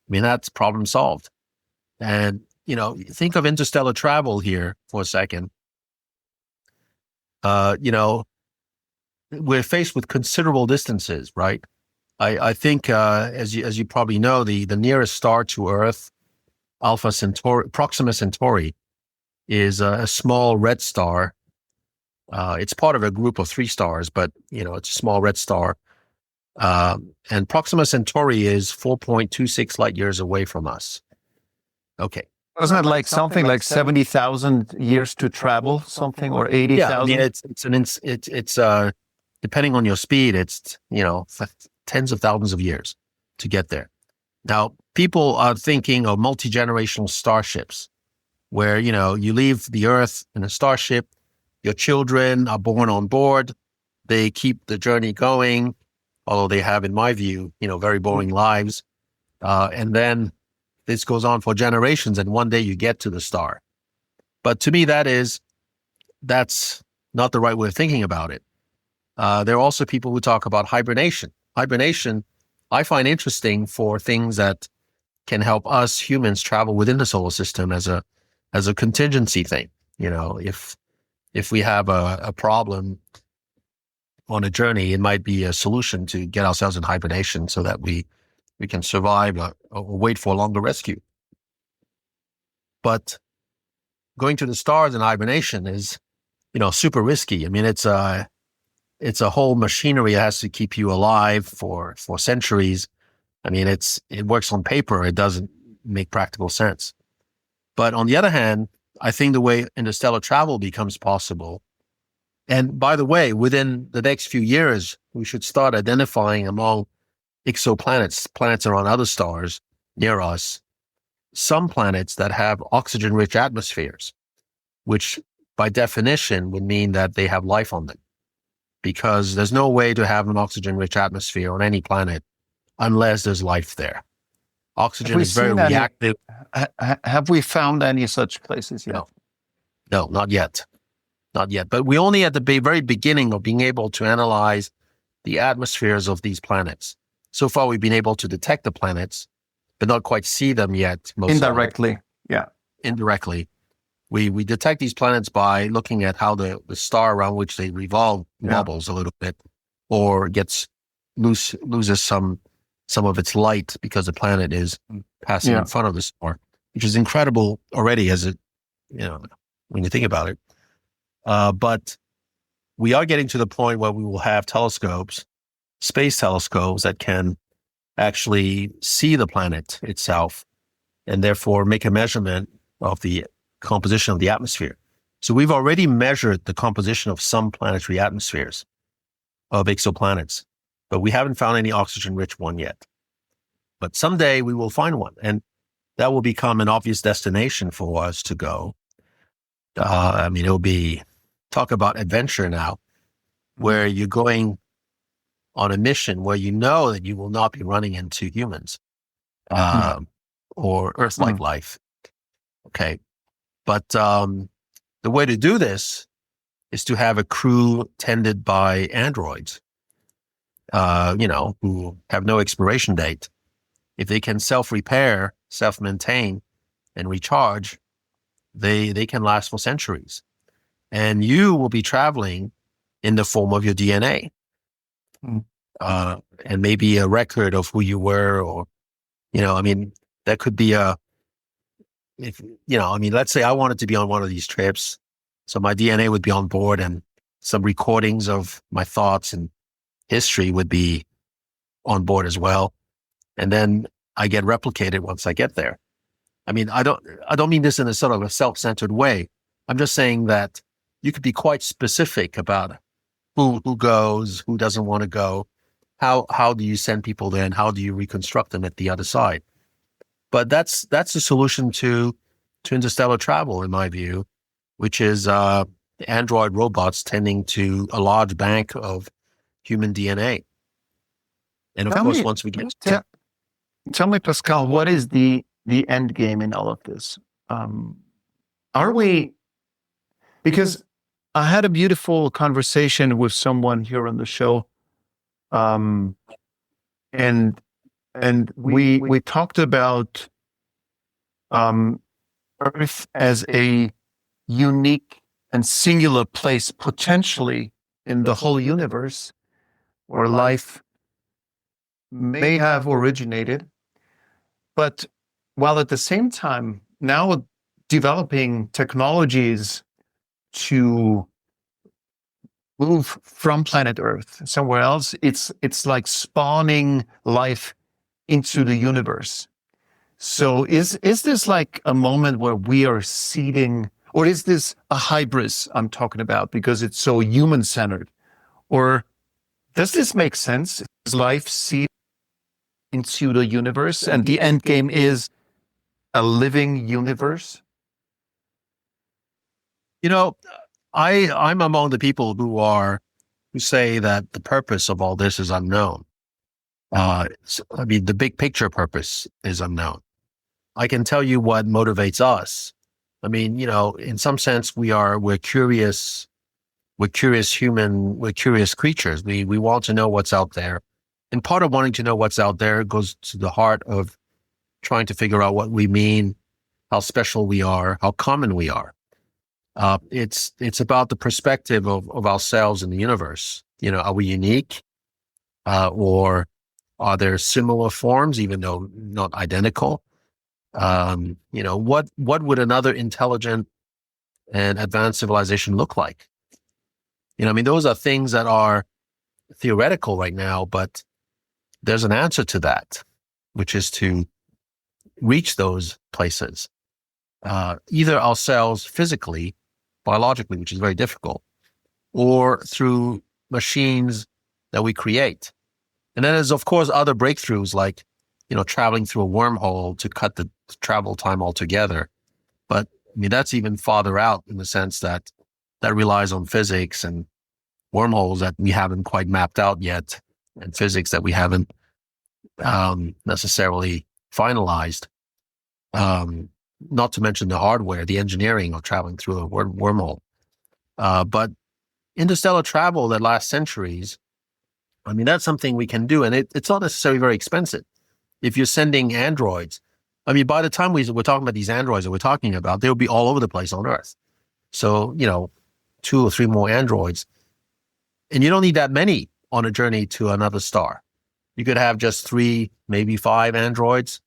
that's problem solved. And, think of interstellar travel here for a second. We're faced with considerable distances, right? I think, as you probably know, the nearest star to Earth, Proxima Centauri, is a small red star. It's part of a group of 3 stars, but it's a small red star. And Proxima Centauri is 4.26 light years away from us. Okay. Wasn't it like something like 70,000 years to travel, something, or 80,000? Yeah, it's depending on your speed, it's tens of thousands of years to get there. Now, people are thinking of multi-generational starships, where you leave the Earth in a starship, your children are born on board, they keep the journey going, although they have, in my view, very boring lives, and then this goes on for generations, and one day you get to the star. But to me, that's not the right way of thinking about it. There are also people who talk about hibernation. Hibernation, I find interesting for things that can help us humans travel within the solar system as a contingency thing. If we have a problem on a journey, it might be a solution to get ourselves in hibernation so that we can survive or wait for a longer rescue. But going to the stars in hibernation is, super risky. It's a whole machinery that has to keep you alive for centuries. It works on paper. It doesn't make practical sense. But on the other hand, I think the way interstellar travel becomes possible, and by the way, within the next few years, we should start identifying among exoplanets, planets around other stars near us, some planets that have oxygen-rich atmospheres, which by definition would mean that they have life on them, because there's no way to have an oxygen-rich atmosphere on any planet unless there's life there. Oxygen is very reactive. Have we found any such places yet? No, not yet. Not yet. But we're only at the very beginning of being able to analyze the atmospheres of these planets. So far, we've been able to detect the planets, but not quite see them yet. Indirectly, yeah. Indirectly. We detect these planets by looking at how the star around which they revolve wobbles a little bit, or loses some of its light because the planet is passing in front of the star, which is incredible already when you think about it. But we are getting to the point where we will have telescopes, space telescopes, that can actually see the planet itself and therefore make a measurement of the composition of the atmosphere. So we've already measured the composition of some planetary atmospheres of exoplanets, but we haven't found any oxygen-rich one yet. But someday we will find one, and that will become an obvious destination for us to go. It'll be, talk about adventure now, where you're going on a mission where you know that you will not be running into humans or Earth-like life. Okay. But the way to do this is to have a crew tended by androids, who have no expiration date. If they can self-repair, self-maintain, and recharge, they can last for centuries. And you will be traveling in the form of your DNA. And maybe a record of who you were, or, that could be let's say I wanted to be on one of these trips. So my DNA would be on board, and some recordings of my thoughts and history would be on board as well. And then I get replicated once I get there. I don't mean this in a sort of a self-centered way. I'm just saying that you could be quite specific about who goes, who doesn't want to go. How do you send people there, and how do you reconstruct them at the other side? But that's the solution to interstellar travel, in my view, which is android robots tending to a large bank of human DNA. And of course, once we get tell me, Pascal, what is the end game in all of this? Are we? Because I had a beautiful conversation with someone here on the show, and we talked about Earth as a unique and singular place potentially in the whole universe where life may have originated, but while at the same time now developing technologies to move from planet Earth somewhere else, it's like spawning life into the universe. So is this like a moment where we are seeding, or is this a hybris I'm talking about because it's so human-centered? Or does this make sense? Is life seed into the universe, and the end game is a living universe? I'm among the people who say that the purpose of all this is unknown. The big picture purpose is unknown. I can tell you what motivates us. In some sense, we're curious. We're curious creatures. We want to know what's out there. And part of wanting to know what's out there goes to the heart of trying to figure out what we mean, how special we are, how common we are. It's about the perspective of ourselves in the universe. Are we unique? Or are there similar forms, even though not identical? What would another intelligent and advanced civilization look like? Those are things that are theoretical right now, but there's an answer to that, which is to reach those places, either ourselves physically, biologically, which is very difficult, or through machines that we create. And then there's, of course, other breakthroughs like, traveling through a wormhole to cut the travel time altogether. But that's even farther out in the sense that relies on physics and wormholes that we haven't quite mapped out yet, and physics that we haven't necessarily finalized. Not to mention the hardware, the engineering of traveling through a wormhole. But interstellar travel that lasts centuries, that's something we can do, and it's not necessarily very expensive. If you're sending androids, by the time we're talking about these androids that we're talking about, they'll be all over the place on Earth. So, 2 or 3 more androids, and you don't need that many on a journey to another star. You could have just 3, maybe 5 androids,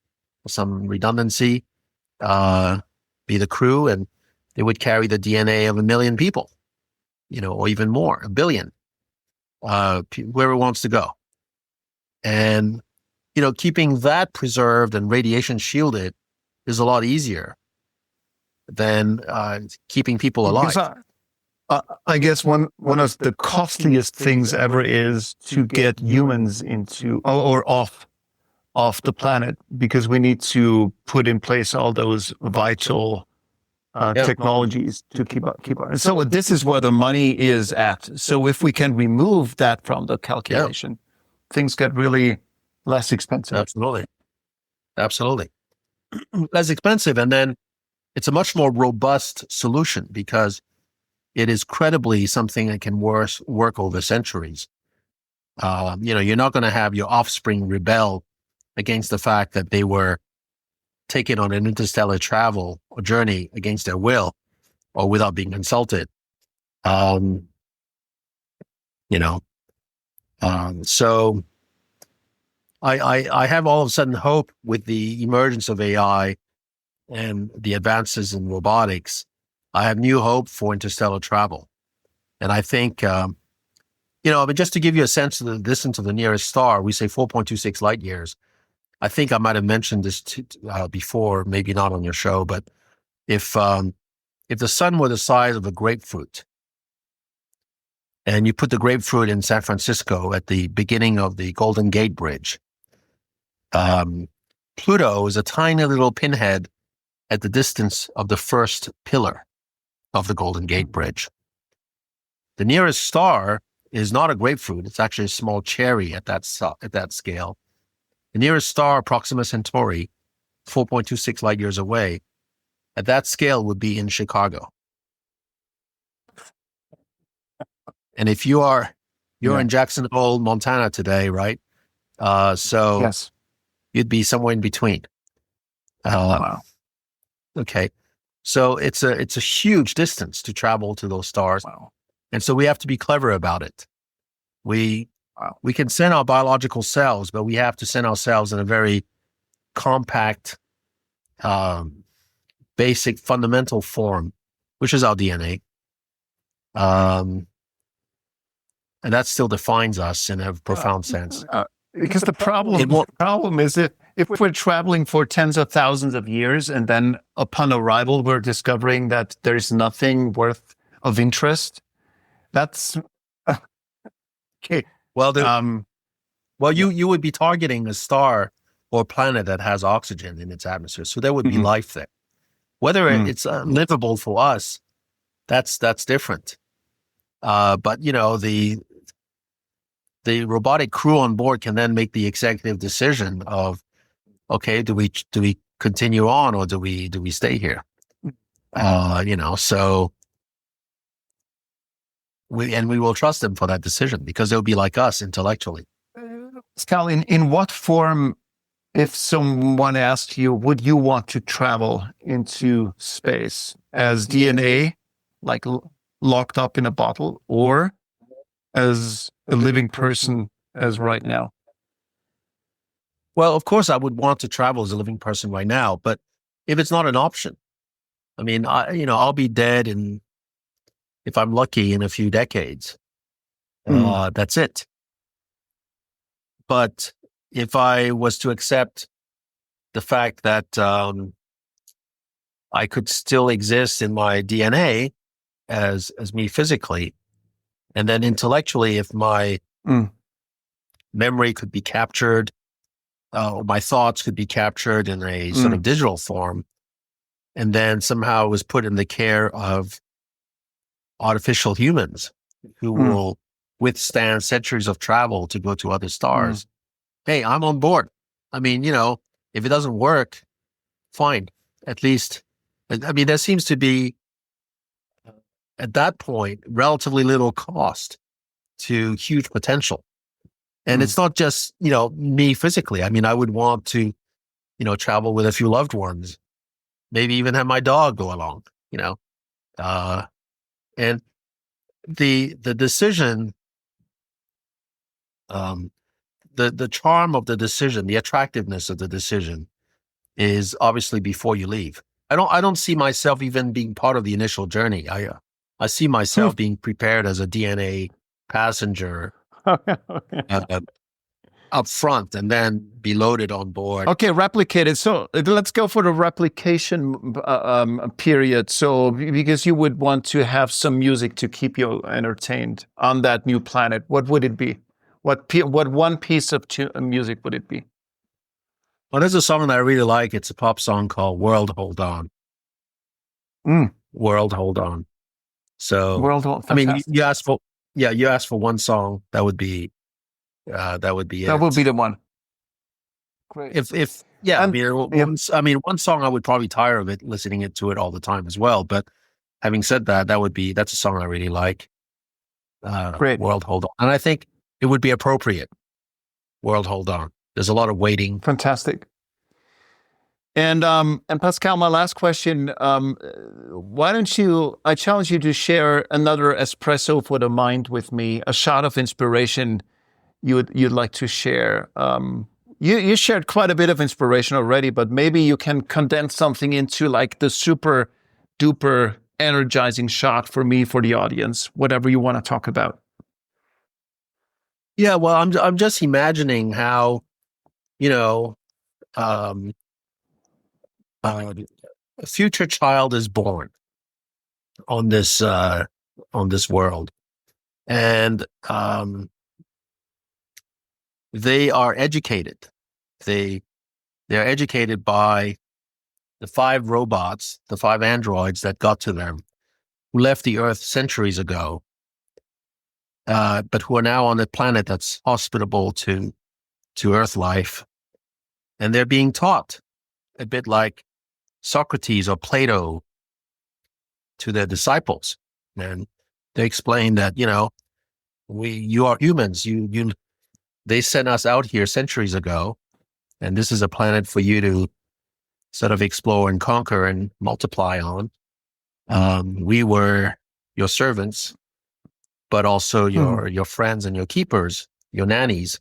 for some redundancy, be the crew, and they would carry the DNA of 1 million people, or even more, 1 billion, wherever it wants to go. And, keeping that preserved and radiation shielded is a lot easier than keeping people Because alive. I guess one of the costliest things ever is to get humans into or off the planet, because we need to put in place all those vital Yeah, technologies to keep up. So this is where the money is at. So if we can remove that from the yeah, calculation, things get really less expensive. absolutely, absolutely. Less expensive, and then it's a much more robust solution because it is credibly something that can work over centuries. You're not going to have your offspring rebel against the fact that they were taken on an interstellar travel or journey against their will or without being consulted. Um, you know, so I have all of a sudden hope with the emergence of AI and the advances in robotics. I have new hope for interstellar travel. And I think, but just to give you a sense of the distance of the nearest star, we say 4.26 light years. I think I might have mentioned this before, maybe not on your show, but if the sun were the size of a grapefruit, and you put the grapefruit in San Francisco at the beginning of the Golden Gate Bridge, Pluto is a tiny little pinhead at the distance of the first pillar of the Golden Gate Bridge. The nearest star is not a grapefruit; it's actually a small cherry at that scale. The nearest star, Proxima Centauri, 4.26 light years away, at that scale would be in Chicago. And if you're in Jackson Hole, Montana today, right? So Yes. you'd be somewhere in between. Wow. Okay. So it's a huge distance to travel to those stars. Wow. And so we have to be clever about it. We can send our biological cells, but we have to send our cells in a very compact, basic, fundamental form, which is our DNA. And that still defines us in a profound sense. Because the problem is if we're traveling for tens of thousands of years and then upon arrival we're discovering that there's nothing worth of interest, that's okay. Well, you would be targeting a star or planet that has oxygen in its atmosphere, so there would be life there. Whether it's livable for us, that's different. But the robotic crew on board can then make the executive decision of, okay, do we continue on or do we stay here? So we will trust them for that decision because they'll be like us intellectually. Pascal, in what form, if someone asked you, would you want to travel into space as DNA, like locked up in a bottle, or as a living person as right now? Well, of course, I would want to travel as a living person right now, but if it's not an option, I mean, I'll be dead if I'm lucky, in a few decades. That's it. But if I was to accept the fact that I could still exist in my DNA as me physically, and then intellectually, if my memory could be captured, my thoughts could be captured in a sort of digital form, and then somehow was put in the care of artificial humans who will withstand centuries of travel to go to other stars. Hey, I'm on board. I mean, if it doesn't work, fine. At least, I mean, there seems to be, at that point, relatively little cost to huge potential. And it's not just, me physically. I mean, I would want to, travel with a few loved ones, maybe even have my dog go along, and the decision, the charm of the decision, the attractiveness of the decision is obviously before you leave. I don't see myself even being part of the initial journey. I see myself being prepared as a DNA passenger. up front and then be loaded on board. Okay, replicated. So let's go for the replication period. So because you would want to have some music to keep you entertained on that new planet, what would it be? What one piece of music would it be? Well, there's a song that I really like. It's a pop song called "World Hold On." World Hold On. So, Fantastic. I mean, you asked for one song. That would be it. That would be the one. Great. One song I would probably tire of it, listening to it all the time as well. But having said that, that's a song I really like. Great. World Hold On. And I think it would be appropriate. World Hold On. There's a lot of waiting. Fantastic. And Pascal, my last question, why don't I challenge you to share another espresso for the mind with me, a shot of inspiration you'd like to share. You shared quite a bit of inspiration already, but maybe you can condense something into like the super duper energizing shot for me, for the audience, whatever you want to talk about. Yeah, well, I'm just imagining how, a future child is born on this world, and they are educated. They're educated by the 5 robots, the 5 androids that got to them, who left the Earth centuries ago, but who are now on a planet that's hospitable to Earth life, and they're being taught a bit like Socrates or Plato to their disciples, and they explain that you are humans. They sent us out here centuries ago, and this is a planet for you to sort of explore and conquer and multiply on. We were your servants, but also your friends and your keepers, your nannies,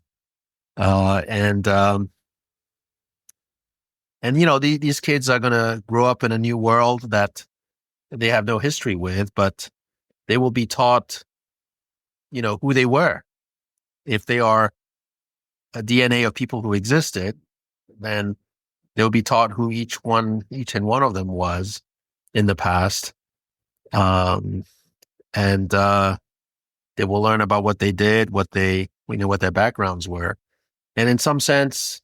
and these kids are going to grow up in a new world that they have no history with, but they will be taught, who they were. If they are a DNA of people who existed, then they'll be taught who each and one of them was in the past. And they will learn about what they did, what their backgrounds were. And in some sense,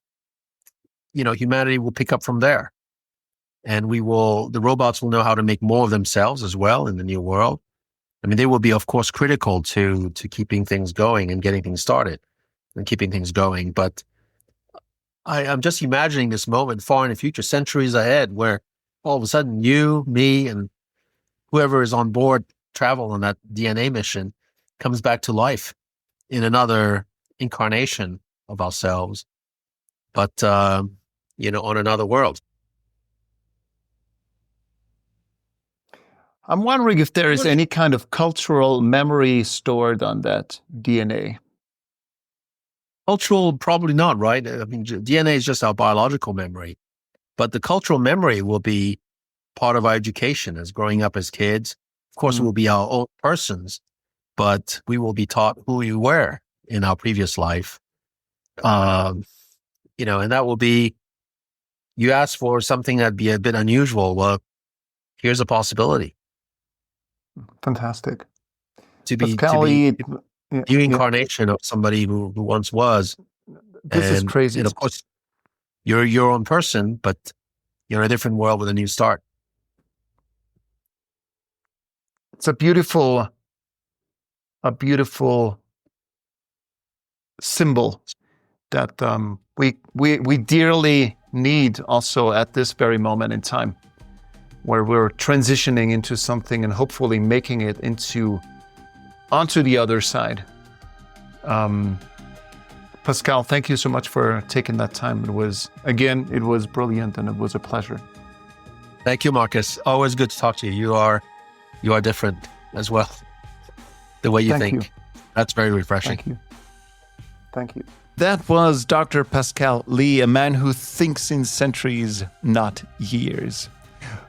humanity will pick up from there. And the robots will know how to make more of themselves as well in the new world. I mean, they will be, of course, critical to keeping things going and getting things started and keeping things going. But I'm just imagining this moment far in the future, centuries ahead, where all of a sudden you, me, and whoever is on board travel on that DNA mission comes back to life in another incarnation of ourselves, but, on another world. I'm wondering if there is any kind of cultural memory stored on that DNA. Cultural, probably not, right? I mean, DNA is just our biological memory, but the cultural memory will be part of our education as growing up as kids. Of course, we will be our own persons, but we will be taught who we were in our previous life. And that will be, you ask for something that'd be a bit unusual. Well, here's a possibility. Fantastic. To be new incarnation of somebody who once was. This is crazy. And of course, you're your own person, but you're in a different world with a new start. It's a beautiful symbol that we dearly need also at this very moment in time, where we're transitioning into something and hopefully making it onto the other side. Pascal, thank you so much for taking that time. It was brilliant and it was a pleasure. Thank you, Marcus. Always good to talk to you. You are different as well. The way you think. That's very refreshing. Thank you. That was Dr. Pascal Lee, a man who thinks in centuries, not years.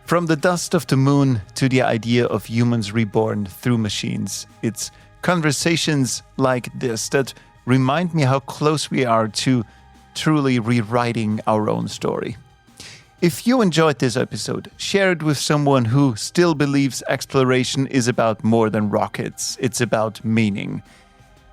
From the dust of the moon to the idea of humans reborn through machines, it's conversations like this that remind me how close we are to truly rewriting our own story. If you enjoyed this episode, share it with someone who still believes exploration is about more than rockets. It's about meaning.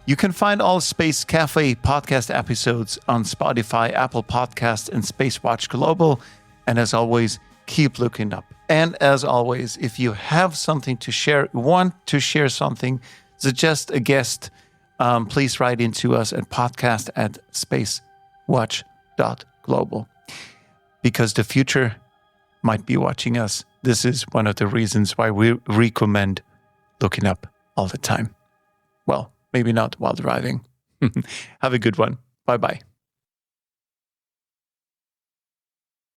You can find all Space Cafe podcast episodes on Spotify, Apple Podcasts, and SpaceWatch.Global. And as always, keep looking up. And as always, if you have something to share, want to share something, suggest a guest, please write into us at podcast@SpaceWatch.Global. Because the future might be watching us. This is one of the reasons why we recommend looking up all the time. Well, maybe not while driving. Have a good one. Bye-bye.